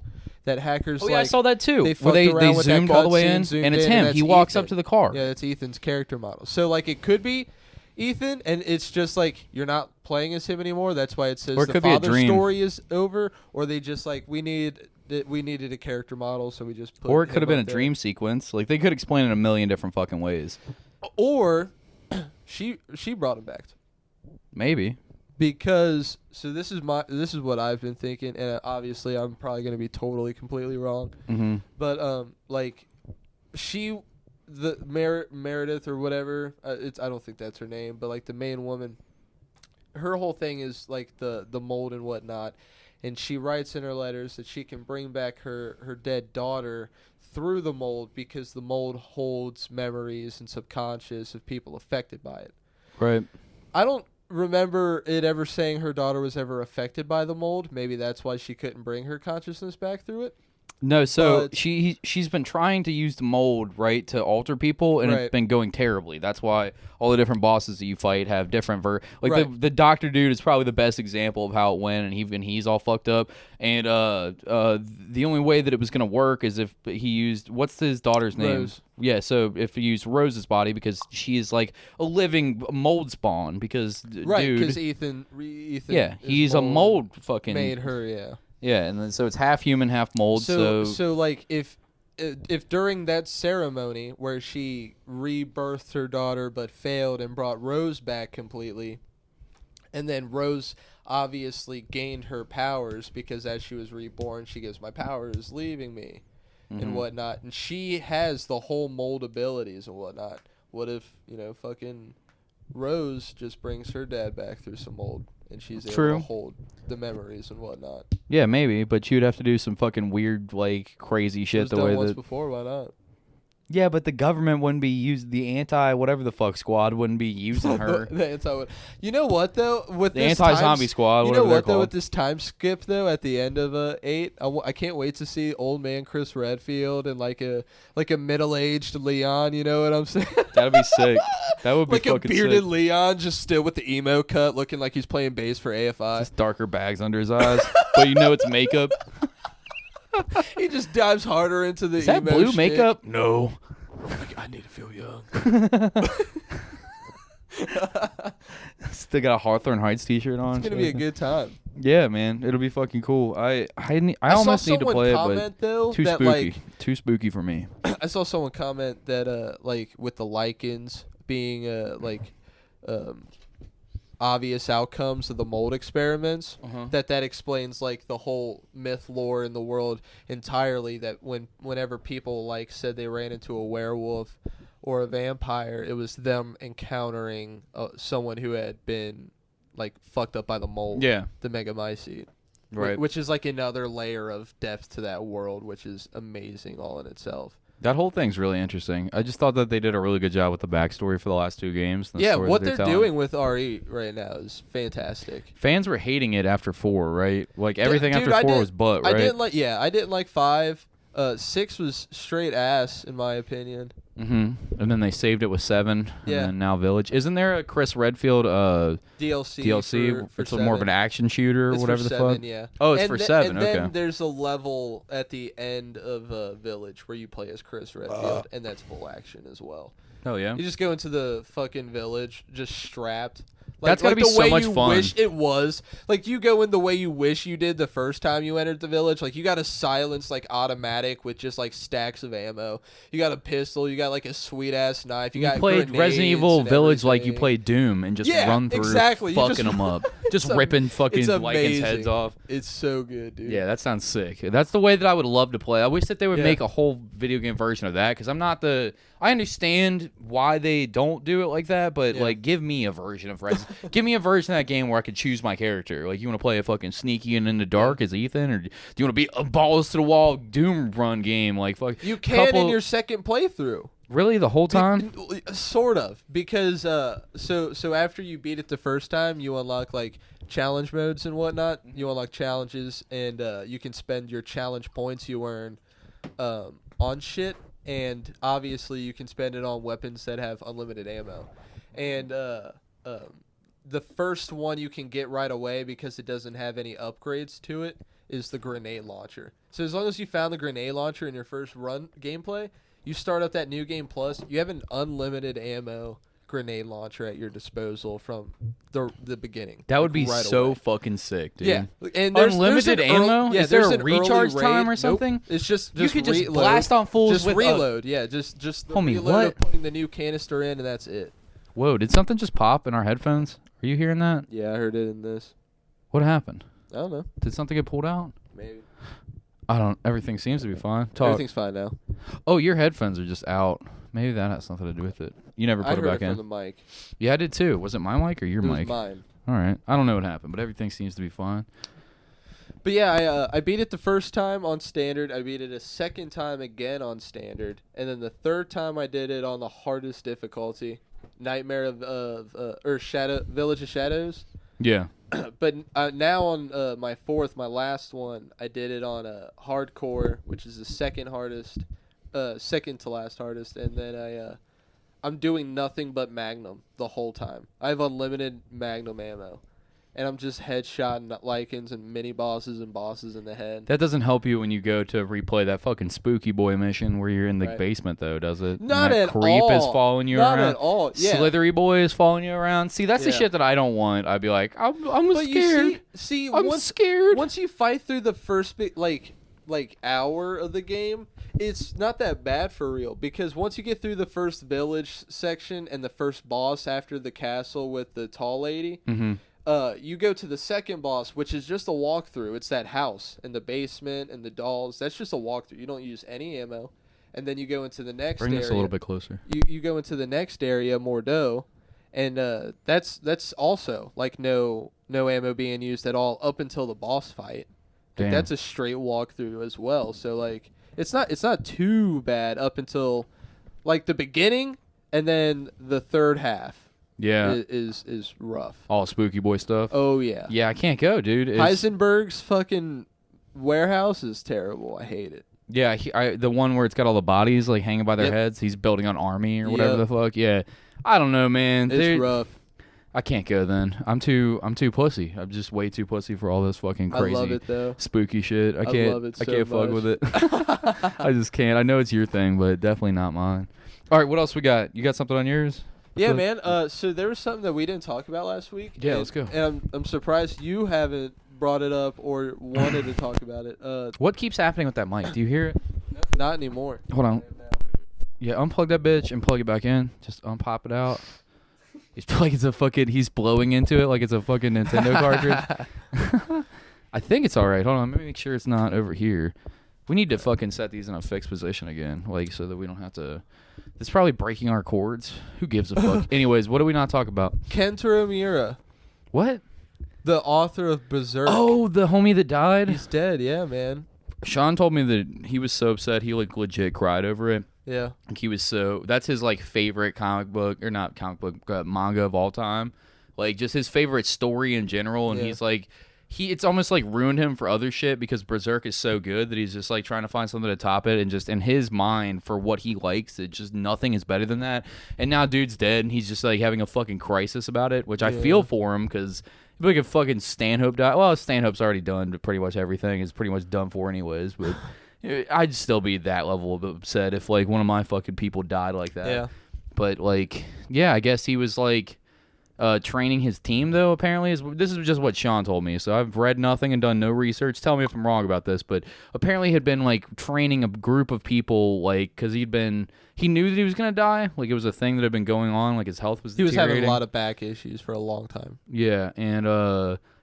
B: Oh
A: yeah, I saw that too.
B: They
A: they zoomed all the way in, and it's him. He walks up to the car.
B: Yeah, that's Ethan's character model. So like it could be Ethan, and it's just like you're not playing as him anymore. That's why it says the father story is over. Or they just like we need we needed a character model, so we just put.
A: Or it could
B: him
A: have been a
B: up there.
A: dream sequence. Like they could explain it in a million different fucking ways.
B: Or she brought him back.
A: Maybe.
B: Because this is what I've been thinking, and obviously I'm probably gonna be totally completely wrong.
A: Mm-hmm.
B: But like, Meredith or whatever, I don't think that's her name, but like the main woman, her whole thing is like the mold and whatnot, and she writes in her letters that she can bring back her dead daughter through the mold because the mold holds memories and subconscious of people affected by it.
A: Right.
B: I don't remember it ever saying her daughter was ever affected by the mold. Maybe that's why she couldn't bring her consciousness back through it.
A: No, so she's been trying to use the mold, right, to alter people, and it's been going terribly. That's why all the different bosses that you fight have different the doctor dude is probably the best example of how it went, and he's all fucked up. And the only way that it was gonna work is if he used what's his daughter's name?
B: Rose.
A: Yeah, so if he used Rose's body because she is like a living mold spawn because
B: because Ethan
A: yeah, he's a mold fucking
B: made her, yeah.
A: Yeah, and then so it's half human, half mold. So
B: like if during that ceremony where she rebirthed her daughter but failed and brought Rose back completely, and then Rose obviously gained her powers because as she was reborn, she goes, "My power is leaving me," and whatnot, and she has the whole mold abilities and whatnot. What if fucking Rose just brings her dad back through some mold? And she's able to hold the memories and whatnot.
A: Yeah, maybe, but you'd have to do some fucking weird, like, crazy shit.
B: It was done once before, why not?
A: Yeah, but the government wouldn't be using the anti-whatever-the-fuck squad wouldn't be using her.
B: The anti. You know what though? With
A: the anti-zombie squad.
B: You know what though? With this time skip though, at the end of 8, I can't wait to see old man Chris Redfield and like a middle-aged Leon. You know what I'm saying?
A: That'd be sick. That would be
B: like
A: fucking
B: a bearded
A: sick.
B: Leon, just still with the emo cut, looking like he's playing bass for AFI.
A: Just darker bags under his eyes, but it's makeup.
B: He just dives harder into the.
A: Is that
B: emo
A: blue
B: shit.
A: makeup? No.
B: I need to feel young.
A: Still got a Hawthorne Heights t-shirt on.
B: It's gonna be a good time.
A: Yeah, man, it'll be fucking cool. I almost need to play it, but too spooky.
B: Like,
A: too spooky for me.
B: I saw someone comment that like with the lichens being obvious outcomes of the mold experiments, that explains like the whole myth lore in the world entirely. That whenever people like said they ran into a werewolf or a vampire, it was them encountering someone who had been like fucked up by the mold, the megamycete,
A: right?
B: Which is like another layer of depth to that world, which is amazing all in itself.
A: That whole thing's really interesting. I just thought that they did a really good job with the backstory for the last 2 games.
B: Yeah, what they're doing with RE right now is fantastic.
A: Fans were hating it after 4, right? Like everything after 4 was butt, right?
B: I didn't like 5. 6 was straight ass in my opinion.
A: And then they saved it with 7. And then now Village. Isn't there a Chris Redfield
B: DLC? For
A: it's more of an action shooter or whatever the
B: 7,
A: fuck.
B: Yeah.
A: Oh, it's for 7.
B: And
A: okay.
B: then there's a level at the end of Village where you play as Chris Redfield, and that's full action as well.
A: Oh yeah.
B: You just go into the fucking village just strapped.
A: That's gotta be so much fun.
B: Wish it was. Like you go in the way you wish you did the first time you entered the village. Like you got a silence like automatic with just like stacks of ammo. You got a pistol. You got like a sweet ass knife. You got
A: played Resident Evil Village like you
B: everything.
A: played Doom and just run through fucking them up, just ripping fucking Lycans heads off.
B: It's so good, dude.
A: Yeah, that sounds sick. That's the way that I would love to play. I wish that they would make a whole video game version of that because I understand why they don't do it like that, but like give me a version of give me a version of that game where I could choose my character. Like you want to play a fucking sneaky and in the dark as Ethan, or do you want to be a balls to the wall Doom run game like fuck?
B: You can in your second playthrough.
A: Really, the whole time?
B: Sort of, because so after you beat it the first time, you unlock like challenge modes and whatnot. You unlock challenges, and you can spend your challenge points you earn on shit. And obviously, you can spend it on weapons that have unlimited ammo. And the first one you can get right away because it doesn't have any upgrades to it is the grenade launcher. So as long as you found the grenade launcher in your first run gameplay, you start up that new game plus. You have an unlimited ammo grenade launcher at your disposal from the beginning.
A: That would be
B: right
A: so
B: away.
A: fucking sick, dude.
B: Yeah, and
A: Unlimited ammo? Is there
B: there's
A: a
B: an early
A: recharge
B: raid.
A: time or
B: Nope.
A: something?
B: It's just
A: You could just
B: reload.
A: blast on fools
B: just
A: with
B: reload. Just the
A: Homie,
B: reload
A: what?
B: of putting the new canister in, and that's it.
A: Whoa, did something just pop in our headphones? Are you hearing that?
B: Yeah, I heard it in this.
A: What happened?
B: I don't know.
A: Did something get pulled out?
B: Maybe.
A: Everything seems to be fine. Talk.
B: Everything's fine now.
A: Oh, your headphones are just out. Maybe that has something to do with it. You never
B: I
A: put it
B: heard
A: back
B: it
A: in.
B: from the mic.
A: Yeah, I did too. Was it my mic or your
B: It was
A: mic?
B: mine.
A: All right. I don't know what happened, but everything seems to be fine.
B: But yeah, I beat it the first time on standard. I beat it a second time again on standard, and then the third time I did it on the hardest difficulty, Nightmare of Village of Shadows.
A: Yeah.
B: But now on my last one, I did it on a hardcore, which is the second to last hardest, and then I'm doing nothing but Magnum the whole time. I have unlimited Magnum ammo, and I'm just headshotting Lycans and mini bosses and bosses in the head.
A: That doesn't help you when you go to replay that fucking Spooky Boy mission where you're in the
B: Right.
A: basement, though, does it?
B: Not
A: and that
B: at
A: creep
B: all.
A: is following you
B: Not
A: around.
B: at all. Yeah.
A: Slithery Boy is following you around. See, that's the
B: Yeah.
A: shit that I don't want. I'd be like, I'm
B: But
A: scared.
B: you see,
A: I'm scared.
B: Once you fight through the first bit, like hour of the game, it's not that bad for real, because once you get through the first village section and the first boss after the castle with the tall lady,
A: Mm-hmm.
B: you go to the second boss, which is just a walkthrough. It's that house and the basement and the dolls. That's just a walkthrough. You don't use any ammo. And then you go into the next
A: Bring
B: area.
A: this a little bit closer.
B: You go into the next area, Mordeaux, and that's also like no ammo being used at all up until the boss fight. Like,
A: Damn.
B: that's a straight walkthrough as well. So like it's not too bad up until like the beginning, and then the third half
A: Yeah.
B: is rough.
A: All Spooky Boy stuff.
B: Oh yeah.
A: Yeah, I can't go, dude.
B: Heisenberg's fucking warehouse is terrible. I hate it.
A: Yeah, the one where it's got all the bodies like hanging by their
B: Yep.
A: heads. He's building an army or whatever
B: Yep.
A: the fuck. Yeah, I don't know, man.
B: It's rough.
A: I can't go then. I'm too pussy. I'm just way too pussy for all this fucking crazy
B: I love it though.
A: spooky shit. I can't.
B: love it
A: I
B: so
A: can't fuck
B: much.
A: with it. I just can't. I know it's your thing, but definitely not mine. All right, what else we got? You got something on yours?
B: Yeah,
A: So-
B: man. So there was something that we didn't talk about last week.
A: Yeah,
B: and,
A: let's go.
B: And I'm surprised you haven't brought it up or wanted to talk about it.
A: What keeps happening with that mic? Do you hear it?
B: Not anymore.
A: Hold on. Yeah, unplug that bitch and plug it back in. Just unpop it out. He's like it's a fucking. He's blowing into it like it's a fucking Nintendo cartridge. I think it's all right. Hold on, let me make sure it's not over here. We need to fucking set these in a fixed position again, like so that we don't have to. It's probably breaking our cords. Who gives a fuck? Anyways, what do we not talk about?
B: Kentaro Miura,
A: What?
B: the author of Berserk.
A: Oh, the homie that died.
B: he's dead. Yeah, man.
A: Sean told me that he was so upset he like legit cried over it.
B: Yeah.
A: Like he was so that's his like favorite comic book or not comic book manga of all time, like just his favorite story in general. And
B: Yeah.
A: he's like it's almost like ruined him for other shit because Berserk is so good that he's just like trying to find something to top it, and just in his mind for what he likes, it just nothing is better than that. And now dude's dead and he's just like having a fucking crisis about it, which I
B: Yeah.
A: feel for him because like if fucking Stanhope died, well Stanhope's already done pretty much everything, is pretty much done for anyways, but I'd still be that level of upset if like one of my fucking people died like that.
B: Yeah.
A: But like, yeah, I guess he was like training his team though. Apparently, this is just what Sean told me. So I've read nothing and done no research. Tell me if I'm wrong about this, but apparently he had been like training a group of people, like because he knew that he was gonna die. Like it was a thing that had been going on. Like his health was
B: He was having
A: deteriorating.
B: a lot of back issues for a long time.
A: Yeah, and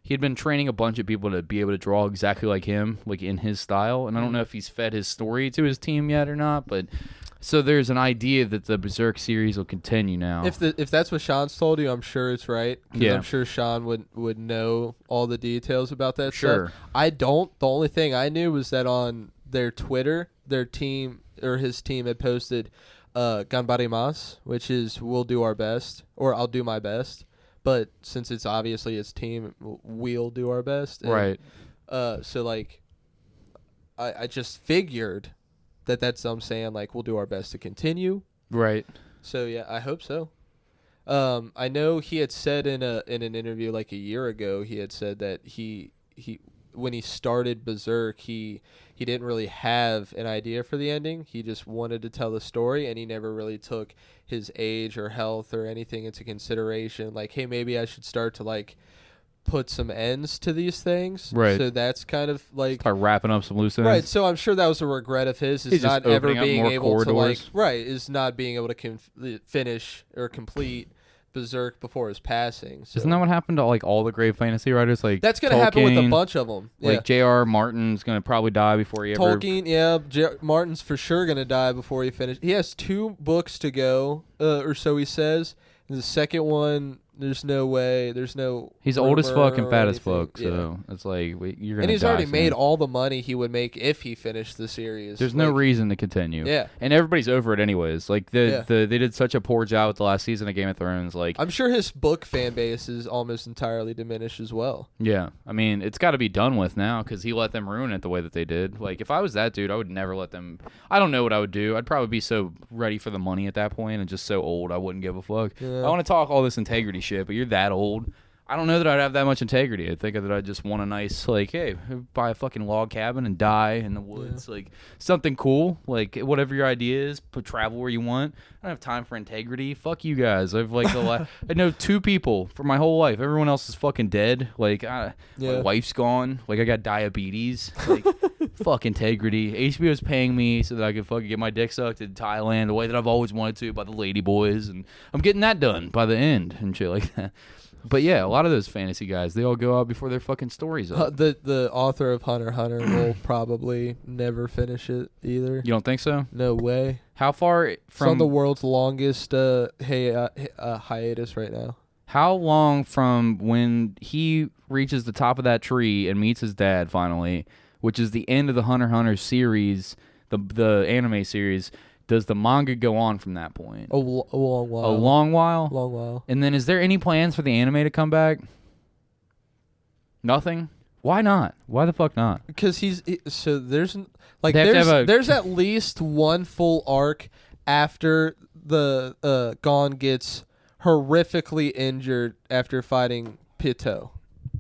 A: he had been training a bunch of people to be able to draw exactly like him, like in his style. And I don't know if he's fed his story to his team yet or not, but so there's an idea that the Berserk series will continue now.
B: If that's what Sean's told you, I'm sure it's right. 'Cause
A: Yeah.
B: I'm sure Sean would know all the details about that
A: Sure.
B: stuff. I don't. The only thing I knew was that on their Twitter, their team or his team had posted "Ganbarimasu," which is "We'll do our best" or "I'll do my best." But since it's obviously his team, we'll do our best. And,
A: Right.
B: So like, I just figured that's them saying like we'll do our best to continue.
A: Right.
B: So yeah, I hope so. I know he had said in an interview like a year ago, he had said that he when he started Berserk, he didn't really have an idea for the ending. He just wanted to tell the story, and he never really took his age or health or anything into consideration. Like, hey, maybe I should start to like put some ends to these things.
A: Right.
B: So that's kind of like
A: Start wrapping up some loose ends.
B: right. So I'm sure that was a regret of his, is
A: He's just
B: not ever
A: opening up
B: being
A: more
B: able to like
A: corridors.
B: is not being able to finish or complete Berserk before his passing. So
A: Isn't that what happened to like all the great fantasy writers? Like
B: that's gonna happen with a
A: Tolkien,
B: bunch of them. Yeah.
A: Like J.R. Martin's gonna probably die before he ever.
B: Tolkien, yeah, Martin's for sure gonna die before he finishes. He has 2 books to go, or so he says. And the second one, there's no way. There's no.
A: He's old as fuck and
B: or
A: fat as
B: anything.
A: fuck, so it's like you're gonna.
B: And he's
A: die
B: already
A: soon.
B: made all the money he would make if he finished the series.
A: There's no reason to continue.
B: Yeah.
A: And everybody's over it anyways. Like they did such a poor job with the last season of Game of Thrones. Like
B: I'm sure his book fan base is almost entirely diminished as well.
A: yeah, I mean it's got to be done with now because he let them ruin it the way that they did. Like if I was that dude, I would never let them. I don't know what I would do. I'd probably be so ready for the money at that point and just so old I wouldn't give a fuck.
B: Yeah.
A: I want to talk all this integrity shit, but you're that old. I don't know that I'd have that much integrity. I think that I'd just want a nice, like, hey, buy a fucking log cabin and die in the woods. Like, something cool. Like, whatever your idea is, travel where you want. I don't have time for integrity. Fuck you guys. I've, like, I know 2 people for my whole life. Everyone else is fucking dead. Like, my wife's gone. Like, I got diabetes. Like, fuck integrity. HBO's paying me so that I can fucking get my dick sucked in Thailand the way that I've always wanted to by the ladyboys. And I'm getting that done by the end and shit like that. But yeah, a lot of those fantasy guys, they all go out before their fucking story's up.
B: The author of Hunter x Hunter will probably never finish it either.
A: You don't think so?
B: No way.
A: How far
B: It's
A: from
B: on the world's longest hiatus right now.
A: how long from when he reaches the top of that tree and meets his dad finally, which is the end of the Hunter x Hunter series, the anime series, does the manga go on from that point?
B: A long while.
A: A long while?
B: Long while.
A: And then is there any plans for the anime to come back? Nothing? Why not? Why the fuck not?
B: Because there's like
A: They have to have
B: there's at least one full arc after the Gon gets horrifically injured after fighting Pito.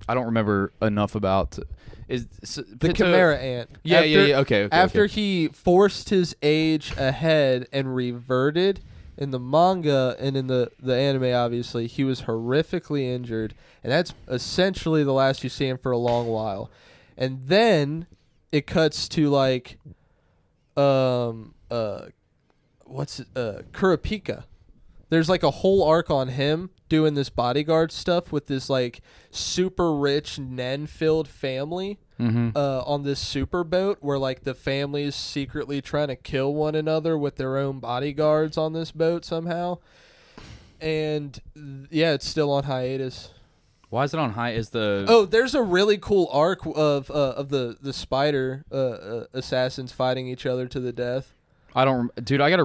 A: I don't remember enough about
B: The Chimera Ant.
A: Yeah, okay.
B: After he forced his age ahead and reverted in the manga and in the anime, obviously, he was horrifically injured. And that's essentially the last you see him for a long while. And then it cuts to like, Kurapika. There's like a whole arc on him doing this bodyguard stuff with this like super rich Nen-filled family on this super boat where like the family's secretly trying to kill one another with their own bodyguards on this boat somehow. And yeah, it's still on hiatus.
A: Why is it on high?
B: There's a really cool arc of the spider assassins fighting each other to the death.
A: I gotta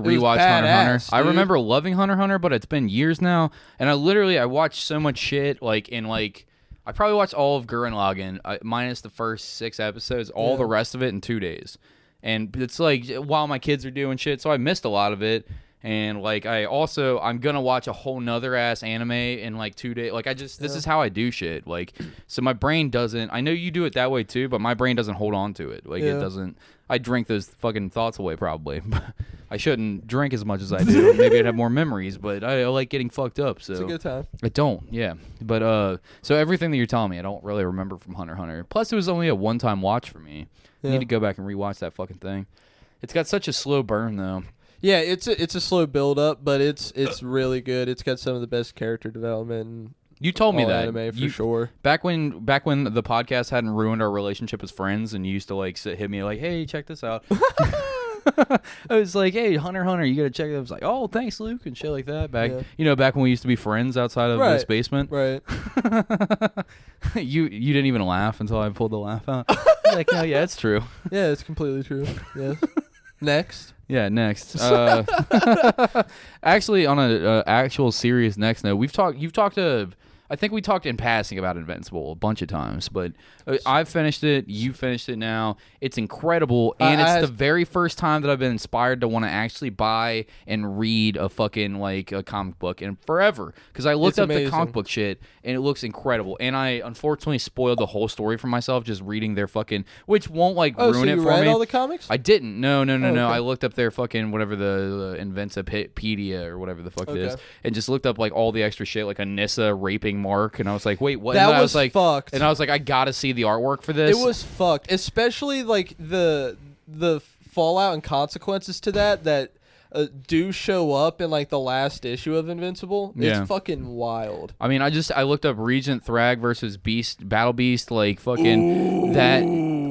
A: rewatch Hunter x Hunter.
B: Dude.
A: I remember loving Hunter x Hunter, but it's been years now, and I watched so much shit. I probably watched all of Gurren Lagann minus the first 6 episodes, all the rest of it in 2 days, and it's like while my kids are doing shit, so I missed a lot of it. And like I'm gonna watch a whole nother ass anime in like 2 days. Like this is how I do shit. Like so my brain doesn't. I know you do it that way too, but my brain doesn't hold on to it. Like it doesn't. I drink those fucking thoughts away probably. I shouldn't drink as much as I do. Maybe I'd have more memories, but I like getting fucked up. So
B: it's a good time.
A: I don't. Yeah, but so everything that you're telling me, I don't really remember from Hunter x Hunter. Plus, it was only a one-time watch for me. I need to go back and rewatch that fucking thing. It's got such a slow burn though.
B: Yeah, it's a slow build up, but it's really good. It's got some of the best character development. And
A: you told me that
B: anime for sure.
A: Back when the podcast hadn't ruined our relationship as friends, and you used to like hit me like, "Hey, check this out." I was like, "Hey, Hunter x Hunter, you gotta check it." I was like, "Oh, thanks, Luke," and shit like that. Back when we used to be friends outside of this basement.
B: Right.
A: You didn't even laugh until I pulled the laugh out. Like, no, yeah, it's true.
B: Yeah, it's completely true. Yes. Next.
A: Yeah, next. Actually, on a actual serious next note, you've talked to. I think we talked in passing about Invincible a bunch of times, but I've finished it. You finished it now. It's incredible, and it's the very first time that I've been inspired to want to actually buy and read a fucking like a comic book in forever. Because I looked up the comic book shit, and it looks incredible. And I unfortunately spoiled the whole story for myself just reading their fucking, which won't like ruin it for me.
B: You read all the comics?
A: I didn't. No. Okay. I looked up their fucking whatever the Invincipedia or whatever the fuck it is, and just looked up like all the extra shit, like Anissa raping Mark, and I was like, wait, what?
B: That
A: and
B: was
A: like,
B: fucked.
A: And I was like, I gotta see the artwork for this.
B: It was fucked, especially like the fallout and consequences to that do show up in like the last issue of Invincible. It's fucking wild.
A: I mean, I looked up Regent Thrag versus Battle Beast, like fucking that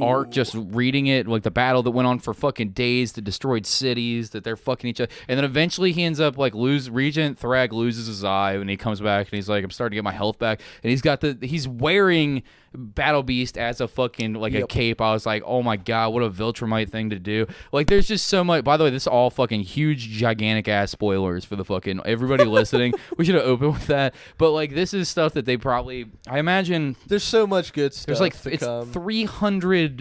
A: arc, just reading it, like the battle that went on for fucking days, that destroyed cities, that they're fucking each other, and then eventually he ends up like Regent Thrag loses his eye when he comes back, and he's like, I'm starting to get my health back, and he's wearing Battle Beast as a fucking like a cape. I was like, oh my god, what a Viltrumite thing to do. Like, there's just so much. By the way, this is all fucking huge, gigantic ass spoilers for the fucking everybody listening. We should have opened with that, but like, this is stuff that they probably, I imagine,
B: there's so much good stuff.
A: There's like it's
B: come.
A: 300.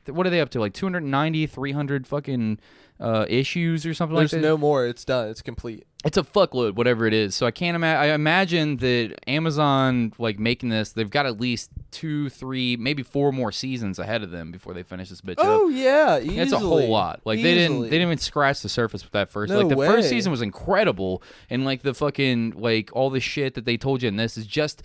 A: What are they up to? Like 290, 300 fucking issues or something like that.
B: There's no more. It's done. It's complete.
A: It's a fuckload, whatever it is. So I can't imagine. I imagine that Amazon, like making this, they've got at least 2, 3, maybe 4 more seasons ahead of them before they finish this bitch up.
B: Oh yeah, easily.
A: It's a whole lot. Like they didn't even scratch the surface with that first.
B: No
A: like the
B: way.
A: first season was incredible, and like the fucking like all the shit that they told you in this is just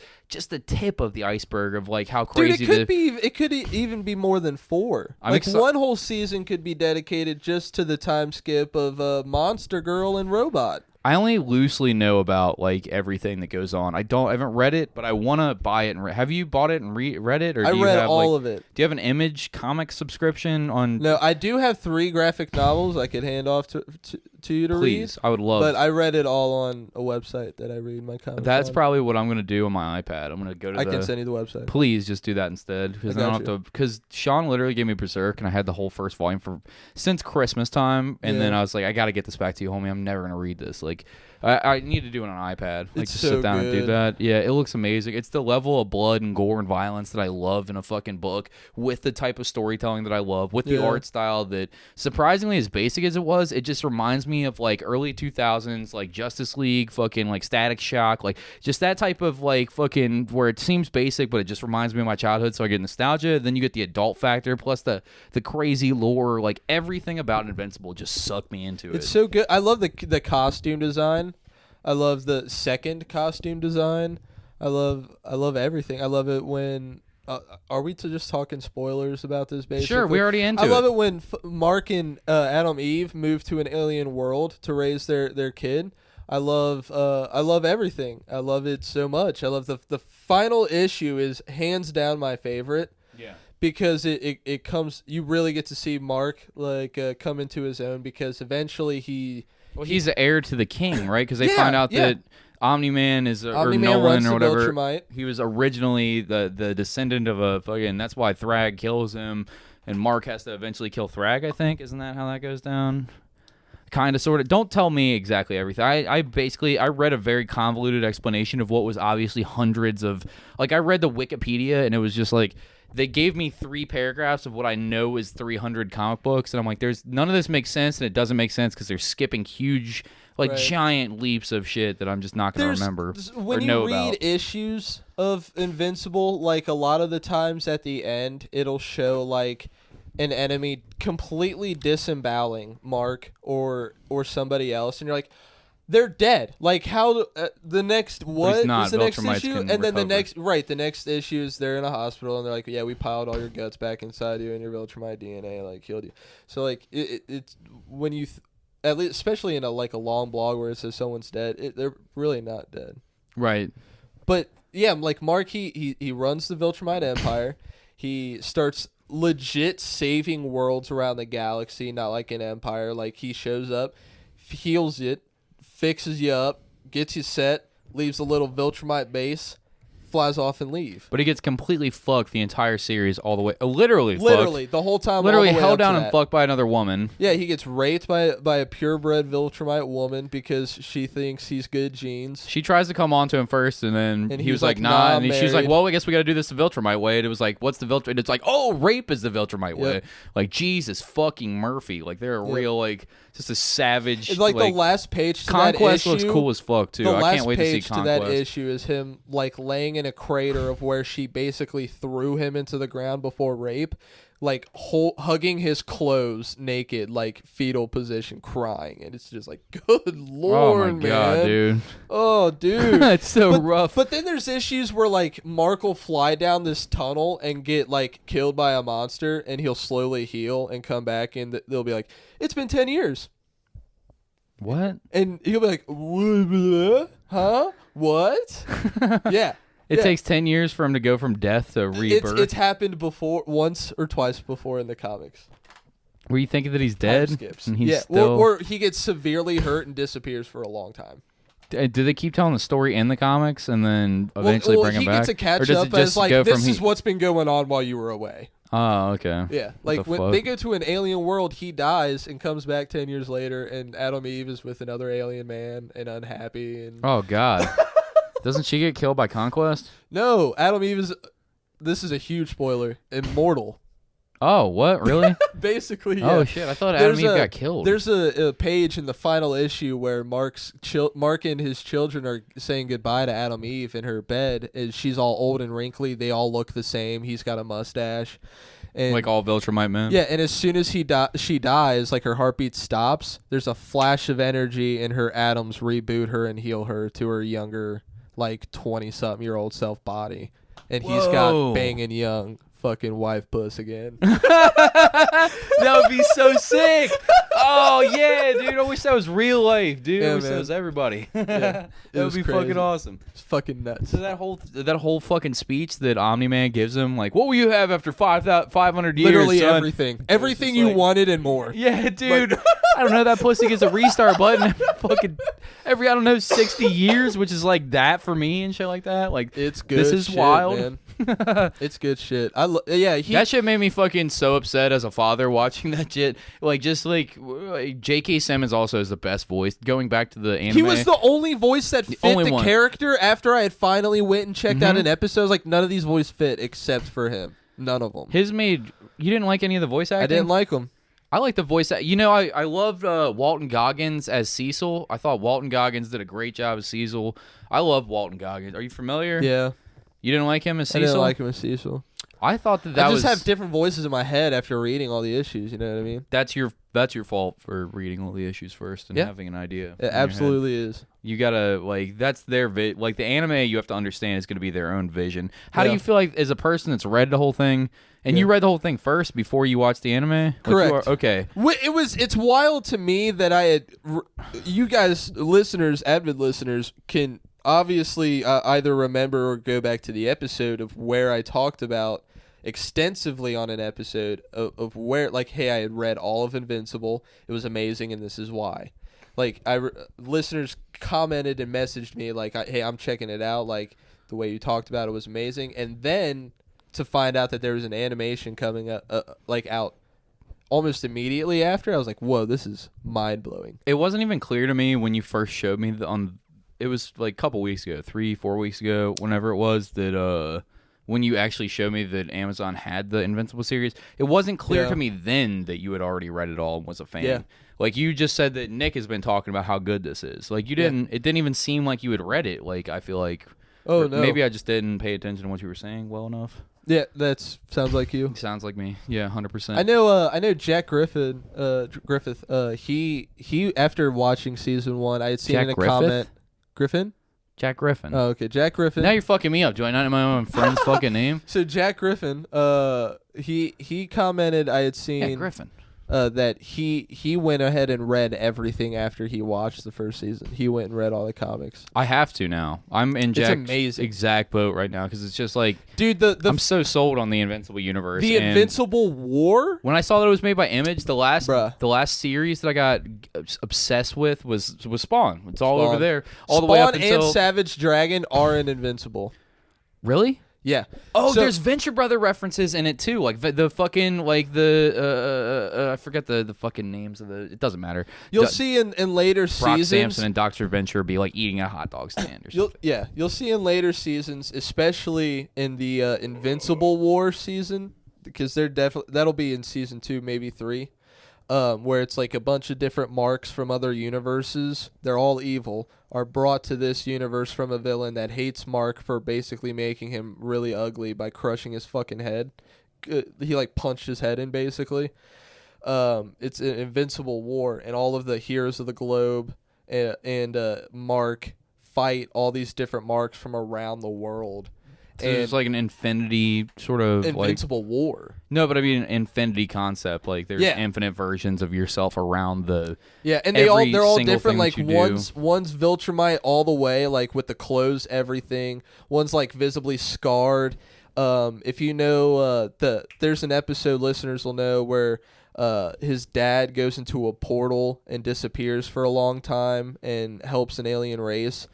A: the tip of the iceberg of like how crazy.
B: Dude, it could even be more than 4. One whole season could be dedicated just to the time skip of Monster Girl and Robot.
A: I only loosely know about like everything that goes on. I haven't read it, but I want to buy it. And have you bought it and read it? Or
B: I read all of it.
A: Do you have an Image comic subscription on?
B: No, I do have 3 graphic novels I could hand off to you to read.
A: Please, I would love.
B: But I read it all on a website that I read my comics.
A: That's
B: on.
A: probably what I'm going to do on my iPad. I'm going to go to.
B: I can send you the website.
A: Please just do that instead, because I don't have to. Because Sean literally gave me Berserk, and I had the whole first volume since Christmas time, and then I was like, I got to get this back to you, homie. I'm never going to read this. Like, I need to do it on an iPad. Like, just sit down and do that. Yeah, it looks amazing. It's the level of blood and gore and violence that I love in a fucking book, with the type of storytelling that I love, with the art style that, surprisingly, as basic as it was, it just reminds me of like early 2000s, like Justice League, fucking like Static Shock, like just that type of like fucking where it seems basic, but it just reminds me of my childhood, so I get nostalgia. Then you get the adult factor plus the crazy lore, like everything about Invincible just sucked me into it.
B: It's so good. I love the costume design. I love the second costume design. I love everything. I love it when. Are we just talking spoilers about this? Basically,
A: sure. We're already into it.
B: I love it when Mark and Adam Eve move to an alien world to raise their kid. I love everything. I love it so much. I love the final issue is hands down my favorite.
A: Yeah.
B: Because it comes, you really get to see Mark like come into his own, because eventually he's
A: the heir to the king, right? Because they find out that Omni-Man is or Nolan or whatever.
B: Viltrumite.
A: He was originally the descendant of a fucking. That's why Thrag kills him, and Mark has to eventually kill Thrag. I think, isn't that how that goes down? Kind of, sort of. Don't tell me exactly everything. I basically read a very convoluted explanation of what was obviously hundreds of. Like, I read the Wikipedia, and it was just like, they gave me 3 paragraphs of what I know is 300 comic books, and I'm like, there's none of this makes sense, and it doesn't make sense because they're skipping huge, like giant leaps of shit that I'm just not going to remember
B: when
A: or know
B: you read
A: about.
B: issues of Invincible, like a lot of the times at the end, it'll show like an enemy completely disemboweling Mark or somebody else, and you're like, they're dead. Like, how the next what is the next issue? And then the next issue is they're in a hospital, and they're like, yeah, we piled all your guts back inside you, and your Viltrumite DNA like killed you. So like it's when you at least, especially in a long blog where it says someone's dead, they're really not dead.
A: Right.
B: But yeah, like Mark, he runs the Viltrumite Empire. He starts legit saving worlds around the galaxy, not like an empire. Like, he shows up, heals it, fixes you up, gets you set, leaves a little Viltrumite base, flies off and leave.
A: But he gets completely fucked the entire series all the way. Literally
B: Literally, the whole time.
A: Literally
B: all the way
A: held
B: up to
A: down and
B: that.
A: fucked by another woman.
B: Yeah, he gets raped by a purebred Viltrumite woman because she thinks he's good genes.
A: She tries to come on to him first, and then
B: And
A: he was like, nah. And she's like, well, I guess we got to do this the Viltrumite way. And it was like, what's the Viltrumite? And it's like, oh, rape is the Viltrumite way. Like, Jesus fucking Murphy. Like, they're a real, like, just a savage.
B: It's like the last page to
A: Conquest
B: that issue.
A: looks cool as fuck, too. I can't wait to see Conquest.
B: The last page to that issue is him, like, laying in a crater of where she basically threw him into the ground before rape, like, hugging his clothes naked, like, fetal position, crying. And it's just like, good lord,
A: oh my God, dude.
B: Oh, dude.
A: It's so rough.
B: But then there's issues where, like, Mark will fly down this tunnel and get, like, killed by a monster, and he'll slowly heal and come back, and they'll be like, it's been 10 years.
A: What?
B: And he'll be like, huh? What? Yeah.
A: It takes 10 years for him to go from death to rebirth.
B: It's happened before, once or twice before in the comics.
A: Were you thinking that he's dead?
B: Time skips.
A: And he's
B: yeah,
A: still...
B: or he gets severely hurt and disappears for a long time.
A: Do they keep telling the story in the comics and then eventually bring him back?
B: He gets a catch up as like, this is what's been going on while you were away.
A: Oh, okay.
B: Yeah, like when they go to an alien world, he dies and comes back 10 years later, and Adam Eve is with another alien man and unhappy. And
A: oh, God. Doesn't she get killed by Conquest?
B: No, Adam Eve is, this is a huge spoiler, immortal.
A: Oh, what? Really?
B: Basically, yeah.
A: Oh, shit. I thought Adam Eve got killed.
B: There's a page in the final issue where Mark and his children are saying goodbye to Adam Eve in her bed. And she's all old and wrinkly. They all look the same. He's got a mustache. And,
A: like all Viltrumite men?
B: Yeah, and as soon as she dies, like her heartbeat stops, there's a flash of energy, and her atoms reboot her and heal her to her younger, like 20-something-year-old self body. And he's got banging young fucking wife puss again.
A: That would be so sick. Oh yeah, dude. I wish that was real life, dude. I wish that was everybody. That would be crazy. Fucking awesome.
B: It's fucking nuts.
A: So that whole fucking speech that Omni-Man gives him, like, what will you have after 500 years?
B: Literally
A: son?
B: everything you wanted and more.
A: Yeah, dude. I don't know. That pussy gets a restart button every I don't know 60 years, which is like that for me and shit like that. Like,
B: it's good.
A: This is
B: shit,
A: wild.
B: Man. It's good shit. That
A: shit made me fucking so upset as a father watching that shit. Like, just like J.K. Simmons also is the best voice. Going back to the anime,
B: he was the only voice that fit the character. After I had finally went and checked out an episode, I was like, none of these voices fit except for him. None of them.
A: You didn't like any of the voice acting?
B: I didn't like them.
A: I like the voice. I loved Walton Goggins as Cecil. I thought Walton Goggins did a great job as Cecil. I love Walton Goggins. Are you familiar?
B: Yeah.
A: You didn't like him as Cecil?
B: I didn't like him as Cecil.
A: I thought that
B: I just have different voices in my head after reading all the issues. You know what I mean?
A: That's your fault for reading all the issues first and having an idea.
B: It absolutely is.
A: You gotta that's their like the anime. You have to understand is going to be their own vision. How do you feel like as a person that's read the whole thing? And you read the whole thing first before you watched the anime?
B: Correct.
A: Okay.
B: It's wild to me that I had... You guys, avid listeners, can obviously either remember or go back to the episode of where I talked about extensively on an episode of where, like, hey, I had read all of Invincible. It was amazing, and this is why. Like, listeners commented and messaged me, like, hey, I'm checking it out. Like, the way you talked about it was amazing. And then... to find out that there was an animation coming up, out almost immediately after, I was like, "Whoa, this is mind blowing."
A: It wasn't even clear to me when you first showed me it was like a couple weeks ago, 3-4 weeks ago, whenever it was that when you actually showed me that Amazon had the Invincible series. It wasn't clear to me then that you had already read it all and was a fan. Yeah. Like, you just said that Nick has been talking about how good this is. Like, you didn't. It didn't even seem like you had read it. Like, I feel like.
B: Oh no.
A: Maybe I just didn't pay attention to what you were saying well enough.
B: Yeah, that sounds like you.
A: Sounds like me. Yeah, 100%.
B: I know Jack Griffith. He after watching season 1, I had seen in a comment. Griffin?
A: Jack Griffin.
B: Oh, okay, Jack Griffin.
A: Now you're fucking me up. Do I not know my own friend's fucking name?
B: So Jack Griffin, he commented I had seen.
A: Yeah, Griffin.
B: That he went ahead and read everything after he watched the first season. He went and read all the comics.
A: I have to now. I'm in Jack's exact boat right now because it's just like,
B: dude,
A: I'm so sold on the Invincible universe.
B: The Invincible War.
A: When I saw that it was made by Image, the last series that I got obsessed with was Spawn. It's all over there. All
B: Spawn
A: the way up until
B: and Savage Dragon are in Invincible.
A: Really?
B: Yeah.
A: Oh,
B: So-
A: there's Venture Brother references in it too, like the fucking like the I forget the fucking names of the. It doesn't matter.
B: You'll see in later
A: Brock
B: seasons.
A: Sampson and Dr. Venture be like eating a hot dog stand or something.
B: You'll see in later seasons, especially in the Invincible War season, because that'll be in season 2, maybe 3, where it's like a bunch of different marks from other universes. They're all evil, are brought to this universe from a villain that hates Mark for basically making him really ugly by crushing his fucking head. He like punched his head in basically. It's an Invincible War, and all of the heroes of the globe and Mark fight all these different marks from around the world.
A: So it's like an infinity sort of
B: Invincible War.
A: No, but I mean an infinity concept. Like there's infinite versions of yourself around the.
B: Yeah, and they're all different. Like
A: one's
B: Viltrumite all the way, like with the clothes, everything. One's like visibly scarred. If you know there's an episode listeners will know where his dad goes into a portal and disappears for a long time and helps an alien race.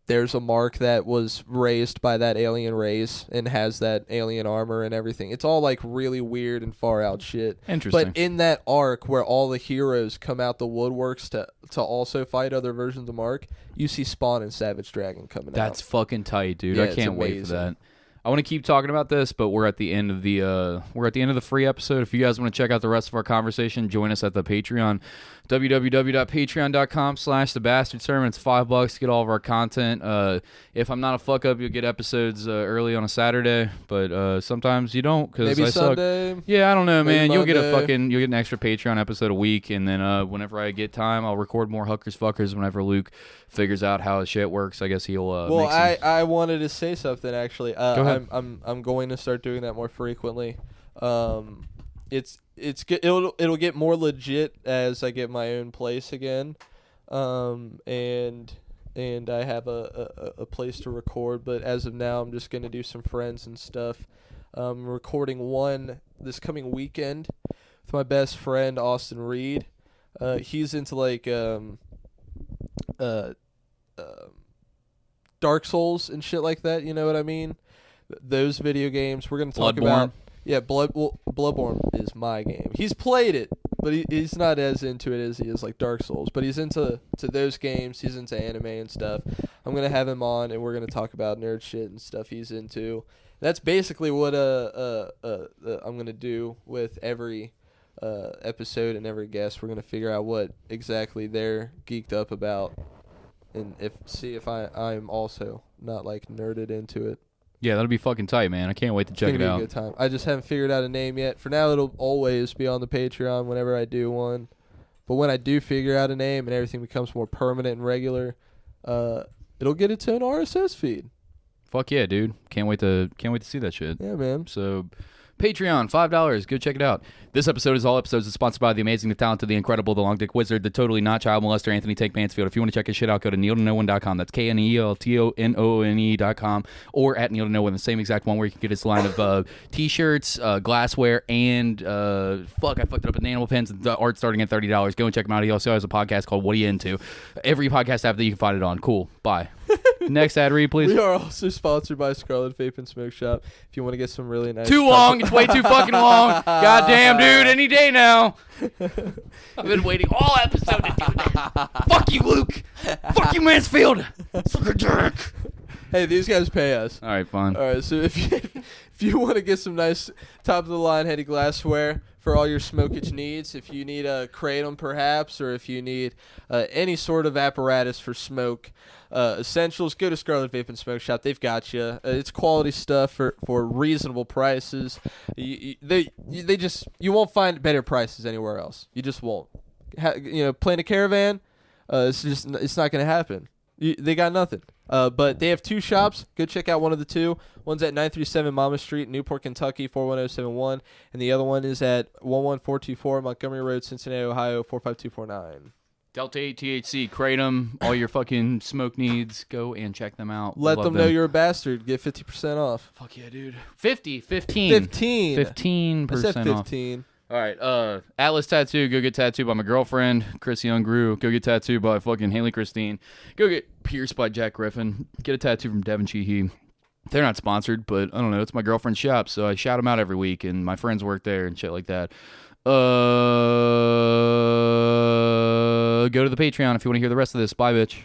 B: There's a mark that was raised by that alien race and has that alien armor and everything. It's all like really weird and far out shit.
A: Interesting.
B: But in that arc where all the heroes come out the woodworks to also fight other versions of Mark, you see Spawn and Savage Dragon coming out.
A: That's fucking tight, dude.
B: Yeah,
A: I can't wait for that. I want to keep talking about this, but we're at the end of the free episode. If you guys want to check out the rest of our conversation, join us at the Patreon, www.patreon.com/thebastardsermon. It's $5 to get all of our content. If I'm not a fuck up, you'll get episodes early on a Saturday, but sometimes you don't because
B: maybe
A: I
B: Sunday.
A: suck. Yeah, I don't know, man.
B: Maybe
A: You'll get
B: Monday.
A: an extra Patreon episode a week, and then whenever I get time, I'll record more Huckers Fuckers. Whenever Luke figures out how his shit works, I guess he'll.
B: Well, I wanted to say something actually.
A: Go ahead.
B: I'm going to start doing that more frequently. It'll get more legit as I get my own place again, and I have a place to record. But as of now, I'm just gonna do some friends and stuff. I'm recording one this coming weekend with my best friend Austin Reed. He's into like Dark Souls and shit like that. You know what I mean? Those video games we're gonna talk about. Yeah, Bloodborne is my game. He's played it, but he's not as into it as he is like Dark Souls. But he's into those games. He's into anime and stuff. I'm gonna have him on, and we're gonna talk about nerd shit and stuff he's into. That's basically what I'm gonna do with every episode and every guest. We're gonna figure out what exactly they're geeked up about, and see if I'm also not like nerded into it.
A: Yeah, that'll be fucking tight, man. I can't wait to check it out.
B: It's gonna be a good time. I just haven't figured out a name yet. For now, it'll always be on the Patreon whenever I do one. But when I do figure out a name and everything becomes more permanent and regular, it'll get its own RSS feed.
A: Fuck yeah, dude. Can't wait to see that shit.
B: Yeah, man.
A: So Patreon, $5. Go check it out. This episode is all episodes is sponsored by the amazing, the talented, the incredible, the long dick wizard, the totally not child molester, Anthony Take Mansfield. If you want to check his shit out, go to neiltoknoone.com. That's KNEELTONONE.com, or at Neil to Know One, the same exact one where you can get his line of t-shirts, glassware, and I fucked it up, enamel pens. The art starting at $30. Go and check him out. He also has a podcast called What Are You Into? Every podcast app that you can find it on. Cool. Bye. Next ad read, please.
B: We are also sponsored by Scarlet Vape and Smoke Shop. If you want to get some really nice...
A: Too long. It's way too fucking long. Goddamn, dude. Any day now. I've been waiting all episode to do that. Fuck you, Luke. Fuck you, Mansfield. Suck a dick.
B: Hey, these guys pay us.
A: All right, fine.
B: All right, so if you want to get some nice top-of-the-line heady glassware for all your smokage needs, if you need a kratom perhaps, or if you need any sort of apparatus for smoke essentials, go to Scarlet Vape and Smoke Shop. They've got you. It's quality stuff for reasonable prices. You won't find better prices anywhere else. You just won't. Playing a caravan, it's not going to happen. They got nothing. But they have 2 shops. Go check out one of the 2. One's at 937 Mama Street, Newport, Kentucky, 41071. And the other one is at 11424 Montgomery Road, Cincinnati, Ohio, 45249.
A: Delta 8 THC, Kratom, all your fucking smoke needs. Go and check them out.
B: Let them know you're a bastard. Get 50% off.
A: Fuck yeah, dude. 15.
B: 15%
A: I
B: said
A: off.
B: 15.
A: All right, Atlas Tattoo, go get tattooed by my girlfriend, Chris Young-Grew. Go get tattooed by fucking Haley Christine. Go get pierced by Jack Griffin. Get a tattoo from Devin Sheehy. They're not sponsored, but I don't know. It's my girlfriend's shop, so I shout them out every week, and my friends work there and shit like that. Go to the Patreon if you want to hear the rest of this. Bye, bitch.